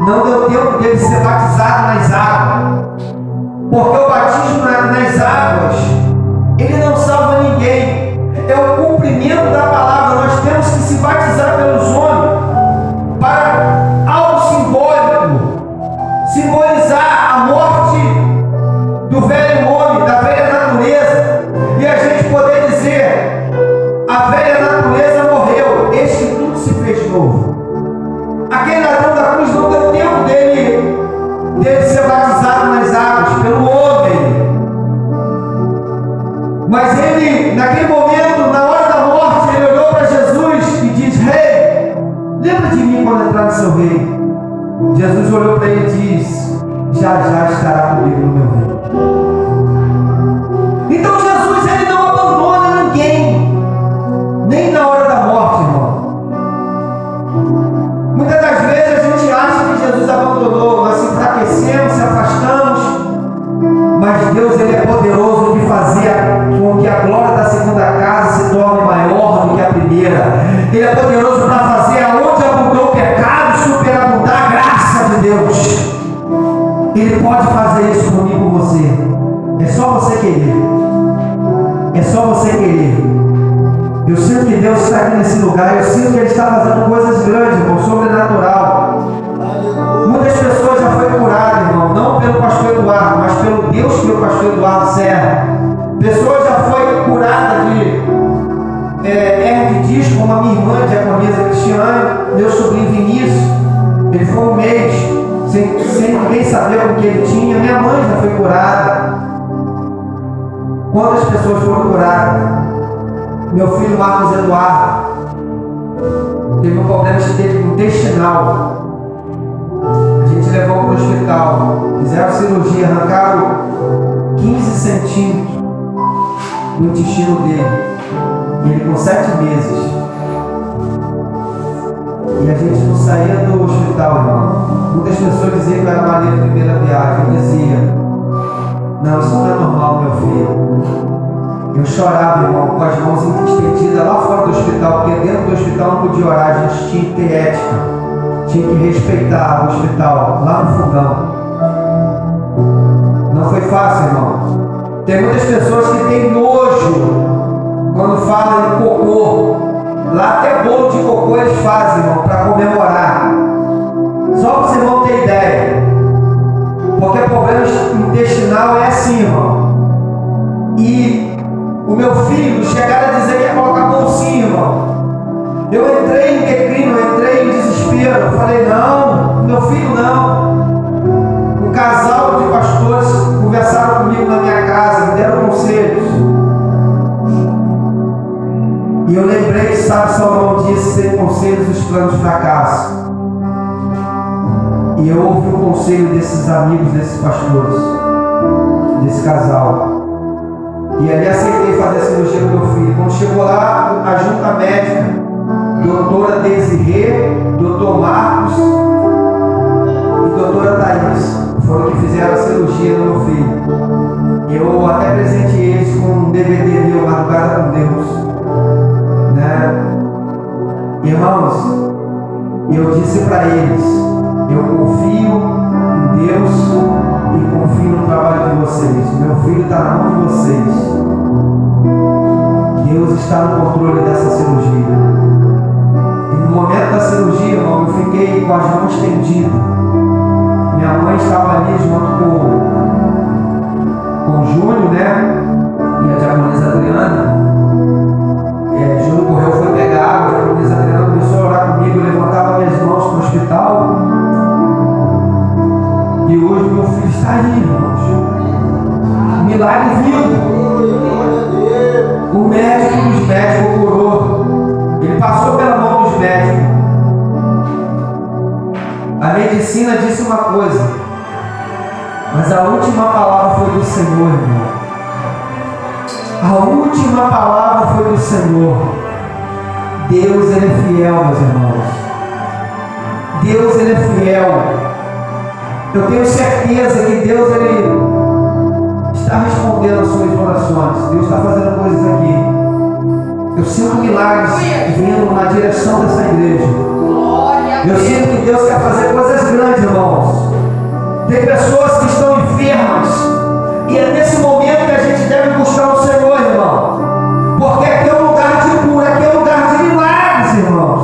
Não deu tempo dele ser batizado nas águas. Porque o batismo nas águas, ele não salva ninguém. É o cumprimento da palavra. Nós temos que se batizar pelos homens para algo simbólico, simbolizar a morte do velho homem, da velha natureza, e a gente poder dizer: a velha natureza morreu, eis que tudo se fez novo. Aquele ladrão da cruz não deu tempo dele ser batizado nas águas pelo homem, mas ele, naquele momento, na hora da morte, ele olhou para Jesus e disse: Rei, lembra de mim quando entrar no seu reino. Jesus olhou para ele e disse: já já estará comigo no meu reino. Então Jesus, ele não abandona ninguém, nem na hora da morte, irmão. Muitas das vezes a gente acha que Jesus abandonou, nós se enfraquecemos, se afastamos, mas Deus, ele é poderoso de fazer com que a glória da segunda casa se torne maior do que a primeira. Ele é poderoso para fazer aonde abundou o pecado, superabundar a graça de Deus. Ele pode fazer isso por mim e por você. É só você querer. É só você querer. Eu sinto que Deus está aqui nesse lugar. Eu sinto que Ele está fazendo coisas grandes, irmão, sobrenatural. Muitas pessoas já foram curadas, irmão, não pelo pastor Eduardo, mas pelo Deus que o pastor Eduardo serve. Pessoas já foram curadas de hernia de disco, como a minha irmã, diaconisa Cristiane, meu sobrinho Vinícius. Ele foi um mês sem ninguém saber o que ele tinha. Minha mãe já foi curada. Quantas pessoas foram curadas? Meu filho Marcos Eduardo, teve um problema intestinal. A gente levou para o hospital, fizeram cirurgia, arrancaram 15 centímetros do intestino dele. E ele com 7 meses. E a gente não saía do hospital, irmão. Muitas pessoas diziam que eu era marido de primeira viagem. Eu dizia: não, isso não é normal, meu filho. Eu chorava, irmão, com as mãos estendidas lá fora do hospital, porque dentro do hospital não podia orar, a gente tinha que ter ética, tinha que respeitar o hospital, lá no fogão. Não foi fácil, irmão. Tem muitas pessoas que têm nojo quando falam em cocô. Lá até bolo de cocô eles fazem, irmão, para comemorar. Só para você não ter ideia. Porque problema intestinal é assim, irmão. E o meu filho chegaram a dizer que ia colocar bolsinha, irmão. Eu entrei em declínio, eu entrei em desespero. Eu falei: não, meu filho não. Um casal de pastores conversaram comigo na minha casa, me deram conselhos. E eu lembrei que, sabe, Salomão disse: sem conselhos os planos fracassam. E eu ouvi o conselho desses amigos, desses pastores, desse casal. E ali aceitei fazer a cirurgia do meu filho. Quando chegou lá, a junta médica, doutora Desirê, doutor Marcos e doutora Thaís, foram que fizeram a cirurgia do meu filho. Eu até presenteei eles com um DVD meu, Madrugada com Deus, né? Irmãos, eu disse para eles: eu confio em Deus e confio no trabalho de vocês. Meu filho está na mão de vocês. Deus está no controle dessa cirurgia. E no momento da cirurgia, irmão, eu fiquei com as mãos estendidas. Minha mãe estava ali junto com o Júnior, né? E a diaconisa Adriana. Júnior correu, foi pegar água. A diaconisa Adriana começou a orar comigo. Eu levantava minhas mãos para o hospital. E hoje meu filho está aí, irmãos. Milagre vivo. O médico dos médicos curou. Ele passou pela mão dos médicos. A medicina disse uma coisa, mas a última palavra foi do Senhor, irmão. A última palavra foi do Senhor. Deus, Ele é fiel, meus irmãos. Deus, Ele é fiel. Eu tenho certeza que Deus, Ele está respondendo as suas orações. Deus está fazendo coisas aqui. Eu sinto milagres vindo na direção dessa igreja. Eu sinto que Deus quer fazer coisas grandes, irmãos. Tem pessoas que estão enfermas. E é nesse momento que a gente deve buscar o Senhor, irmão. Porque aqui é um lugar de cura, aqui é um lugar de milagres, irmãos.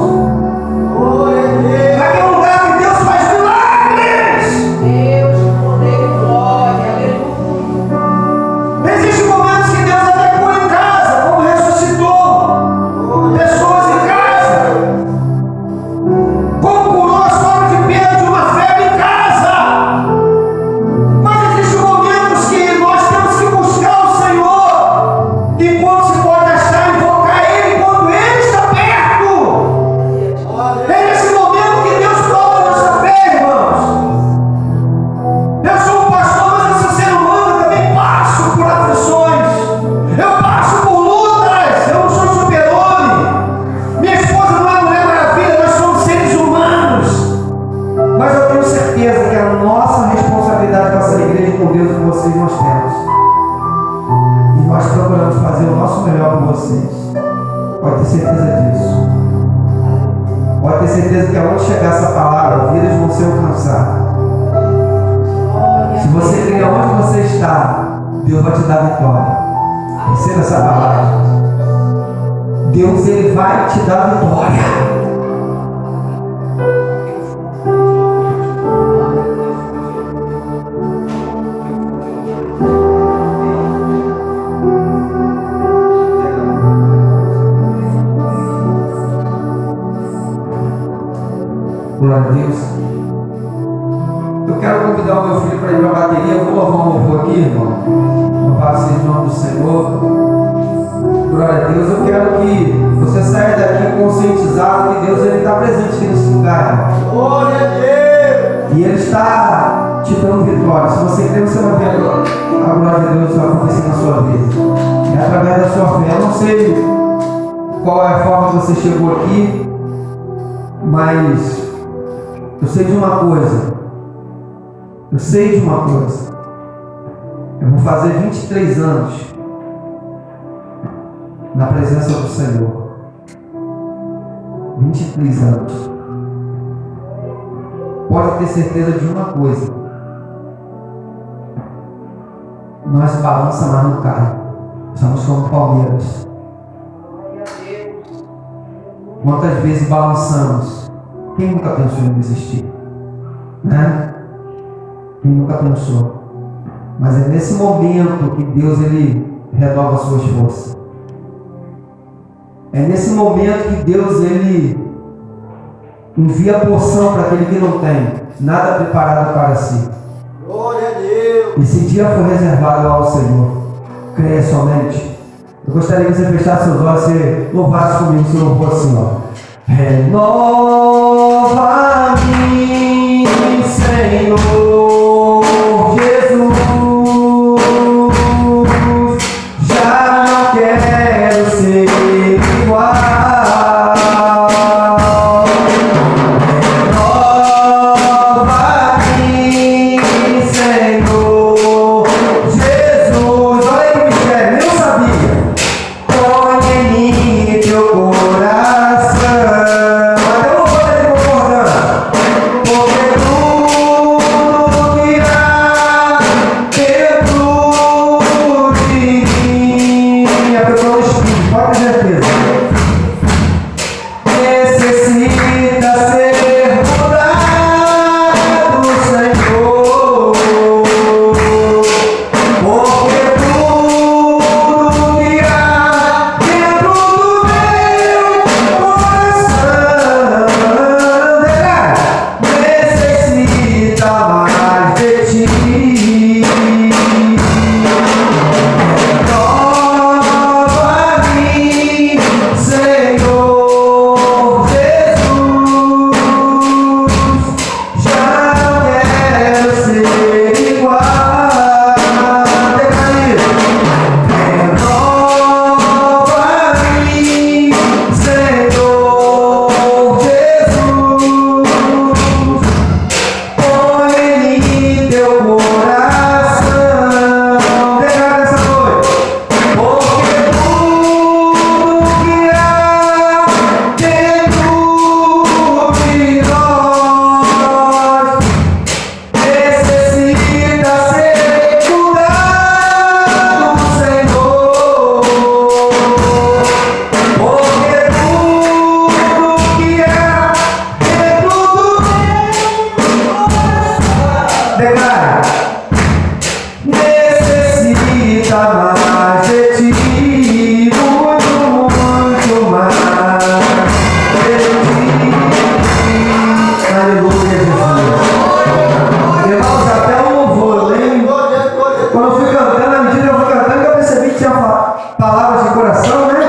Aqui é um lugar que Deus faz milagres. Deus, poder e glória, aleluia. Existem momentos que Deus até cura em casa, como ressuscitou pessoas em casa. Como curou a sogra de Pedro de uma febre em casa. Mas existem momentos que nós temos que buscar o Senhor enquanto se pode achar, invocar Ele enquanto Ele está perto. É nesse momento que Deus prova a nossa fé, irmãos. Eu sou um pastor, mas eu sou ser humano, eu também passo por aflições. Eu passo por lutas. Eu não sou super-homem. Minha esposa não é Mulher Maravilha, nós somos seres humanos. Mas eu tenho certeza que a nossa responsabilidade com essa igreja, com Deus e com vocês, nós temos. E nós procuramos fazer o nosso melhor com vocês. Pode ter certeza disso. Pode ter certeza que aonde chegar essa palavra, vidas vão ser alcançadas. Se você crê onde você está, Deus vai te dar vitória. Receba essa palavra. Deus, Ele vai te dar vitória. Glória a Deus. Eu quero convidar o meu filho para ir para a bateria. Eu vou louvar um louvor aqui, irmão. Louvado seja o nome do Senhor. Glória a Deus. Eu quero que você saia daqui conscientizado que Deus está presente aqui nesse lugar. Glória a Deus. E Ele está te dando vitória. Se você crê, você vai ver a glória de Deus acontecer na sua vida. É através da sua fé. Eu não sei qual é a forma que você chegou aqui, mas eu sei de uma coisa. Eu sei de uma coisa. Eu vou fazer 23 anos na presença do Senhor. 23 anos. Pode ter certeza de uma coisa: nós balança, mas não cai. Somos como palmeiras. Quantas vezes balançamos? Quem nunca pensou em desistir? Né? Quem nunca pensou? Mas é nesse momento que Deus ele renova suas forças. É nesse momento que Deus ele envia porção para aquele que não tem nada preparado para si. Glória a Deus. Esse dia foi reservado ao Senhor. Creia somente. Eu gostaria que você fechasse seus olhos e louvasse comigo se louvor assim, ó. Renova-me, Senhor Jesus. Já não quero ser igual. Renova-me, Senhor Jesus. Olha aí, Michele, nem eu sabia. Põe em mim teu coração. Até o louvor está concordando. Porque tudo que há dentro de mim é pelo Espírito, pode ter certeza. Necessita ser mudado, Senhor. Porque tudo que há dentro do meu coração necessita mais de ti. Renova-me, Senhor Jesus. Já não quero ser igual. Renova-me, Senhor Jesus. Põe em mim teu coração. Declara essa noite. Porque tudo que há dentro de nós necessita ser mudado, Senhor. Porque tudo que há dentro do declara, necessita mais de ti, muito, muito mais de ti. Aleluia, Jesus. Irmãos, até o louvor, eu lembro. Quando eu fui cantando, na medida que eu fui cantando, eu percebi que tinha palavras de coração, né?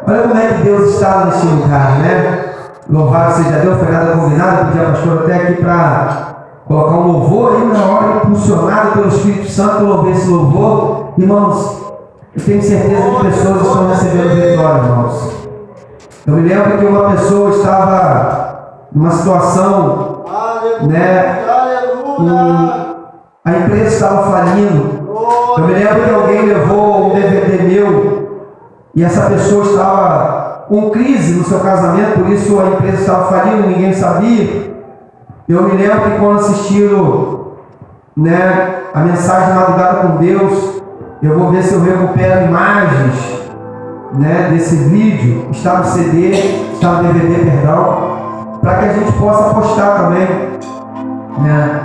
Olha como é que Deus está nesse lugar, né? Louvado seja Deus, foi nada combinado, eu pedi a pastora até aqui para colocar um louvor aí na hora, impulsionado pelo Espírito Santo, eu louvei esse louvor. Irmãos, eu tenho certeza que pessoas estão recebendo vitória, irmãos. Eu me lembro que uma pessoa estava numa situação, né? Aleluia. A empresa estava falindo. Eu me lembro que alguém levou um DVD meu e essa pessoa estava com crise no seu casamento, por isso a empresa estava falindo, ninguém sabia. Eu me lembro que quando assistiram, né, a mensagem Madrugada com Deus, eu vou ver se eu recupero imagens, né, desse vídeo. Está no CD, está no DVD, perdão, para que a gente possa postar também, né,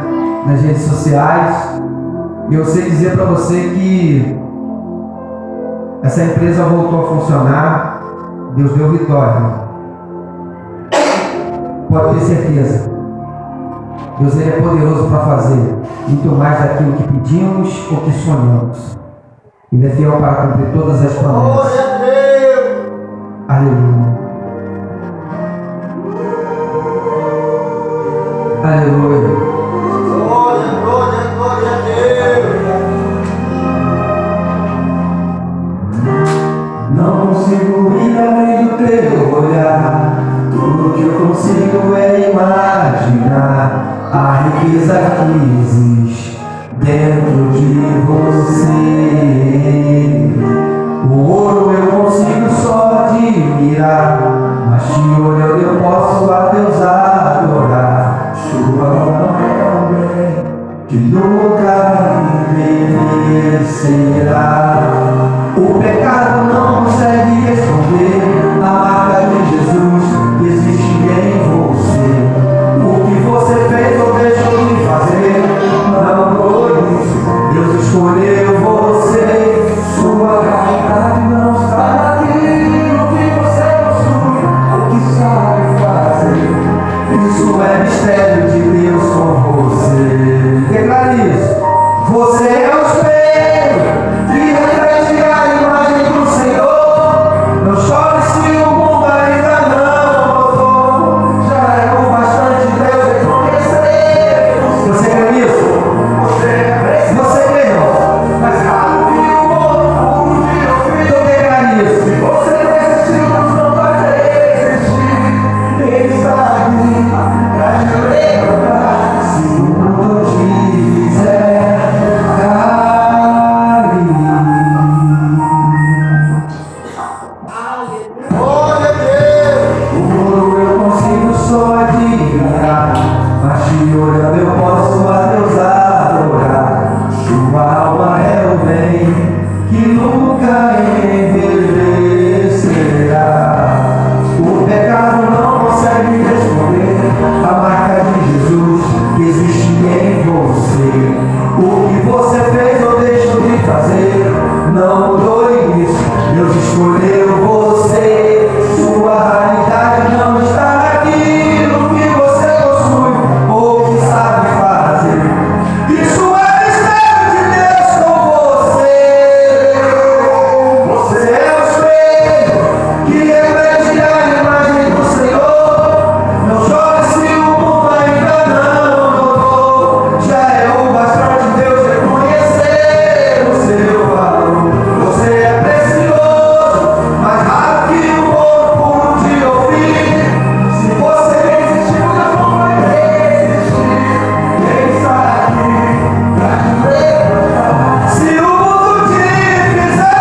nas redes sociais. E eu sei dizer para você que essa empresa voltou a funcionar. Deus deu vitória. Pode ter certeza. Deus ele é poderoso para fazer muito mais daquilo que pedimos ou que sonhamos. Ele é fiel para cumprir todas as promessas. Glória a Deus. Aleluia. Aleluia. Glória, glória, glória a Deus. Não consigo ir além do teu olhar. Tudo que eu consigo é imaginar a riqueza que existe dentro de você. O ouro eu consigo só admirar, mas te olhando eu posso a Deus adorar. Chuva não é alguém que nunca envelhecerá. O pecado não consegue esconder a marca de Jesus que existe em você. O que você fez ou deixou de fazer não foi isso. Deus escolheu você. Sua realidade não está naquilo que você possui ou que sabe fazer. Isso é mistério de Deus com você. Declare isso. Você é o espelho que reflete a imagem do Senhor. Não chore se o mundo ainda não notou. Já é o bastante Deus reconhecer. Você crê nisso? Você crê, irmão? Mas rápido que o mundo de ouvir. Então declare isso. Se você desistiu, Deus não vai desistir. Ele está aqui pra te levantar. Se o mundo te fizer cair. Glória a Deus. O ouro eu consigo só admirar, mas te olhando eu posso a Deus adorar. Sua alma é o bem que nunca envelhecerá. O pecado não consegue esconder a marca de Jesus que existe em você. O que você fez ou deixou de fazer não mudou isso. Deus escolheu você. Sua realidade não está naquilo que você possui ou que sabe fazer. Isso é mistério de Deus com você. Você é o espelho que reflete a imagem do Senhor. Não chore se o mundo ainda não notou. Já é o bastante Deus reconhecer o seu valor. Você é precioso, mais raro que o ouro puro de ouvir. Se você resistiu, Deus não vai resistir. Quem está aqui pra te levantar? Se o mundo te fizer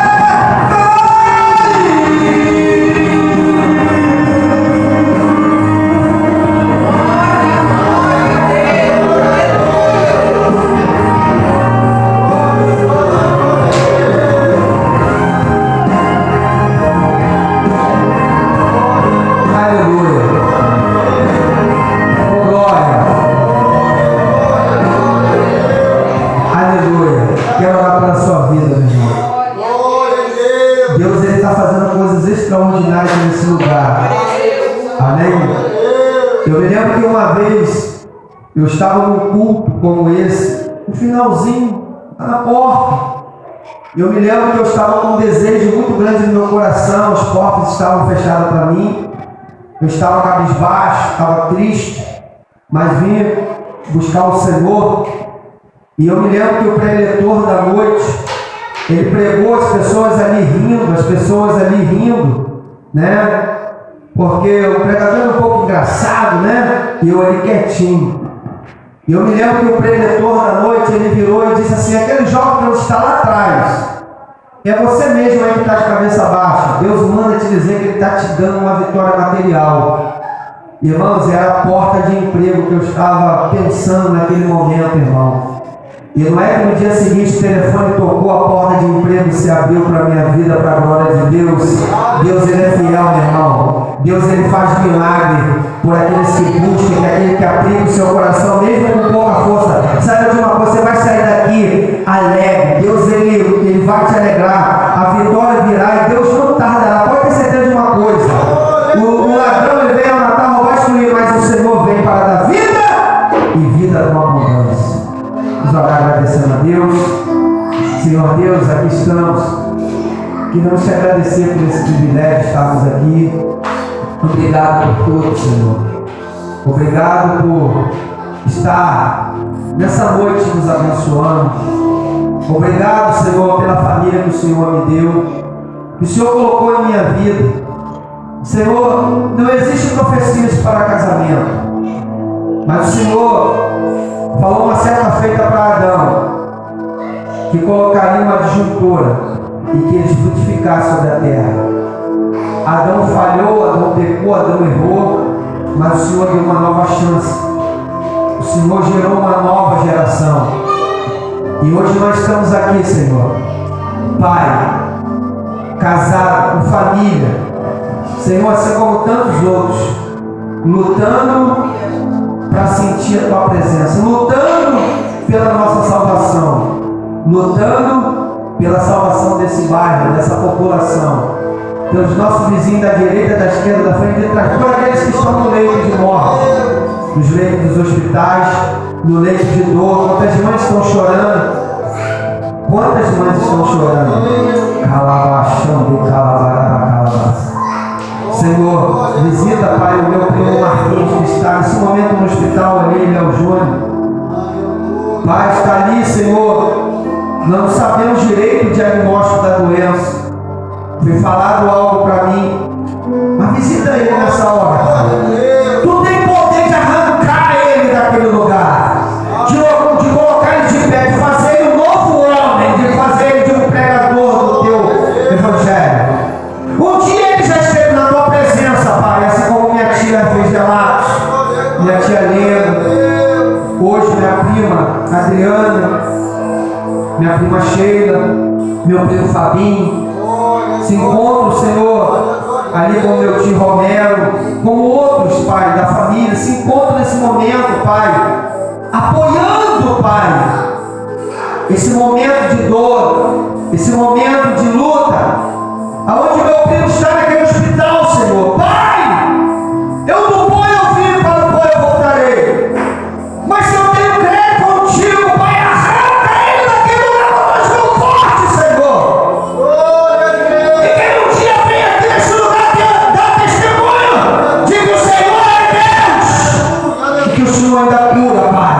aleluia. Oh, glória. Aleluia. Quero orar pela sua vida, meu irmão. Glória a Deus. Deus ele está fazendo coisas extraordinárias nesse lugar. Amém? Eu me lembro que uma vez eu estava num culto como esse, no finalzinho, lá na porta. Eu me lembro que eu estava com um desejo muito grande no meu coração, as portas estavam fechadas para mim. Eu estava cabisbaixo, estava triste, mas vim buscar o Senhor. E eu me lembro que o preletor da noite, ele pregou as pessoas ali rindo, né? Porque o pregador é um pouco engraçado, né? E eu ali quietinho. E eu me lembro que o preletor da noite, ele virou e disse assim: aquele jovem que está lá atrás, é você mesmo aí que está de cabeça baixa. Deus manda te dizer que Ele está te dando uma vitória material. Irmãos, era a porta de emprego que eu estava pensando naquele momento, irmão. E não é que no dia seguinte o telefone tocou, a porta de emprego se abriu para a minha vida, para a glória de Deus. Deus, Ele é fiel, meu irmão. Deus, Ele faz milagre por aqueles que buscam, aquele que aplica o seu coração, mesmo com pouca força. Saiba de uma coisa, você vai sair daqui alegre. Deus, Ele vai te alegrar. A vitória virá e Deus não tardará. Pode ter certeza de uma coisa. O ladrão, ele vem ao Natal roubar e destruir, mas o Senhor vem para dar vida e vida numa abundância. Vamos orar agradecendo a Deus. Senhor Deus, aqui estamos. Queremos te agradecer por esse privilégio de estarmos aqui. Obrigado por tudo, Senhor. Obrigado por está nessa noite nos abençoando. Obrigado, Senhor, pela família que o Senhor me deu, que o Senhor colocou em minha vida. Senhor, não existem profecias para casamento, mas o Senhor falou uma certa feita para Adão, que colocaria uma disjuntora e que eles frutificassem sobre a terra. Adão falhou, Adão pecou, Adão errou, mas o Senhor deu uma nova chance. O Senhor gerou uma nova geração. E hoje nós estamos aqui, Senhor, Pai, casado, com família, Senhor, assim como tantos outros, lutando para sentir a Tua presença, lutando pela nossa salvação, lutando pela salvação desse bairro, dessa população, pelos nossos vizinhos da direita, da esquerda, da frente, de trás, por aqueles que estão no leito de morte, nos leitos dos hospitais, no leito de dor. Quantas mães estão chorando? Quantas mães estão chorando? Calabaxão de calabarabacalas. Senhor, visita, Pai, o meu primo Marquinhos, que está nesse momento no hospital ali, ele é o Júnior. Pai, está ali, Senhor. Não sabemos direito o diagnóstico da doença. Foi falado algo para mim. Mas visita ele nessa hora, Pai. Tu tem poder de arrancar ele daquele lugar, de colocar ele de pé, de fazer ele um novo homem, de fazer ele de um pregador do teu evangelho. Um dia ele já esteve na tua presença, Pai, assim como minha tia fez Delatos, minha tia Lena, hoje minha prima Adriana, minha prima Sheila, meu primo Fabinho. Se encontra o Senhor ali com meu tio Romero, com outros, Pai, da família. Se encontra nesse momento, Pai, apoiando, Pai, esse momento de dor, esse momento de luta, aonde meu primo está naquele hospital, Senhor. Pai, eu não vou ouvir para o qual eu voltarei, mas se eu tenho crédito contigo, Pai, arranca ele daquele lugar com as mãos fortes, Senhor. E que um dia venha aqui nesse lugar dar testemunho de que o Senhor é Deus e que o Senhor ainda cura, Pai.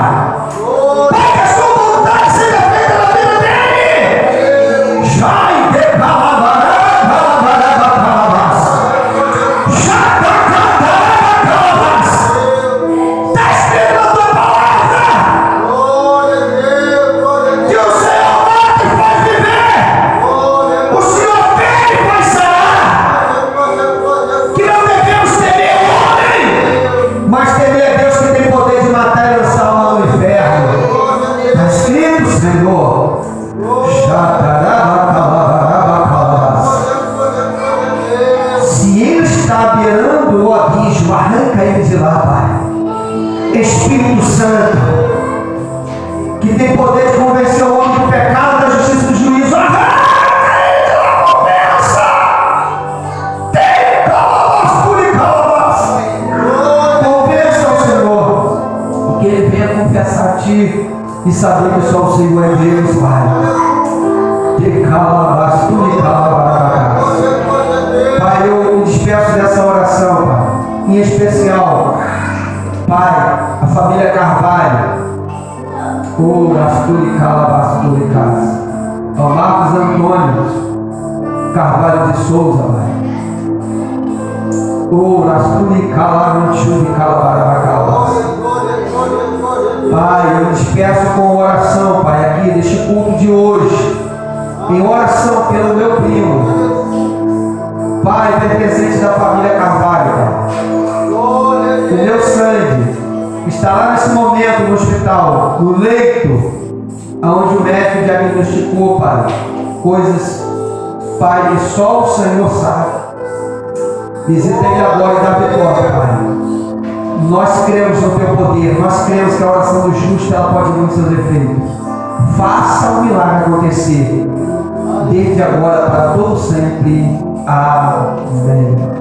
Pai, que a sua vontade seja feita na vida dele. Jai de calabará, calabará, calabás. Jata, catará, calabás. Está escrito na tua palavra que o Senhor mata e faz viver. O Senhor vem e faz sarar. Que não devemos temer o homem, mas temer a Deus que tem poder de matar e lançar a alma no inferno. Está escrito, Senhor. Jataraba, calabaraba, calabás. Se ele está beirando o abismo, arranca ele de lá, Pai. Espírito Santo, que tem poder de convencer o homem do pecado, da justiça e do juízo, arranca ele de lá, convença. Tem calabás, puri calabás. Convença o Senhor, e que ele venha confessar a Ti e saber que só o Senhor é Deus, Pai. De calabás, puri calabás. Pai, eu me despeço dessa oração, Pai, em especial, Pai, a família Carvalho, o Rasturi Calabasturi Casa, ao Marcos Antônio Carvalho de Souza, Pai, o Rasturi Calabanturi Calabarabacalabas. Pai, eu me despeço com oração, Pai, aqui neste culto de hoje, em oração pelo meu primo, Pai, pertencente da família Carvalho, Pai. O meu sangue está lá nesse momento no hospital, no leito, onde o médico diagnosticou, Pai, coisas, Pai, que só o Senhor sabe. Visita ele agora e dá vitória, Pai. Nós cremos no Teu poder, nós cremos que a oração do justo ela pode vir seus efeitos. Faça o milagre acontecer, desde agora para todo sempre. Amém.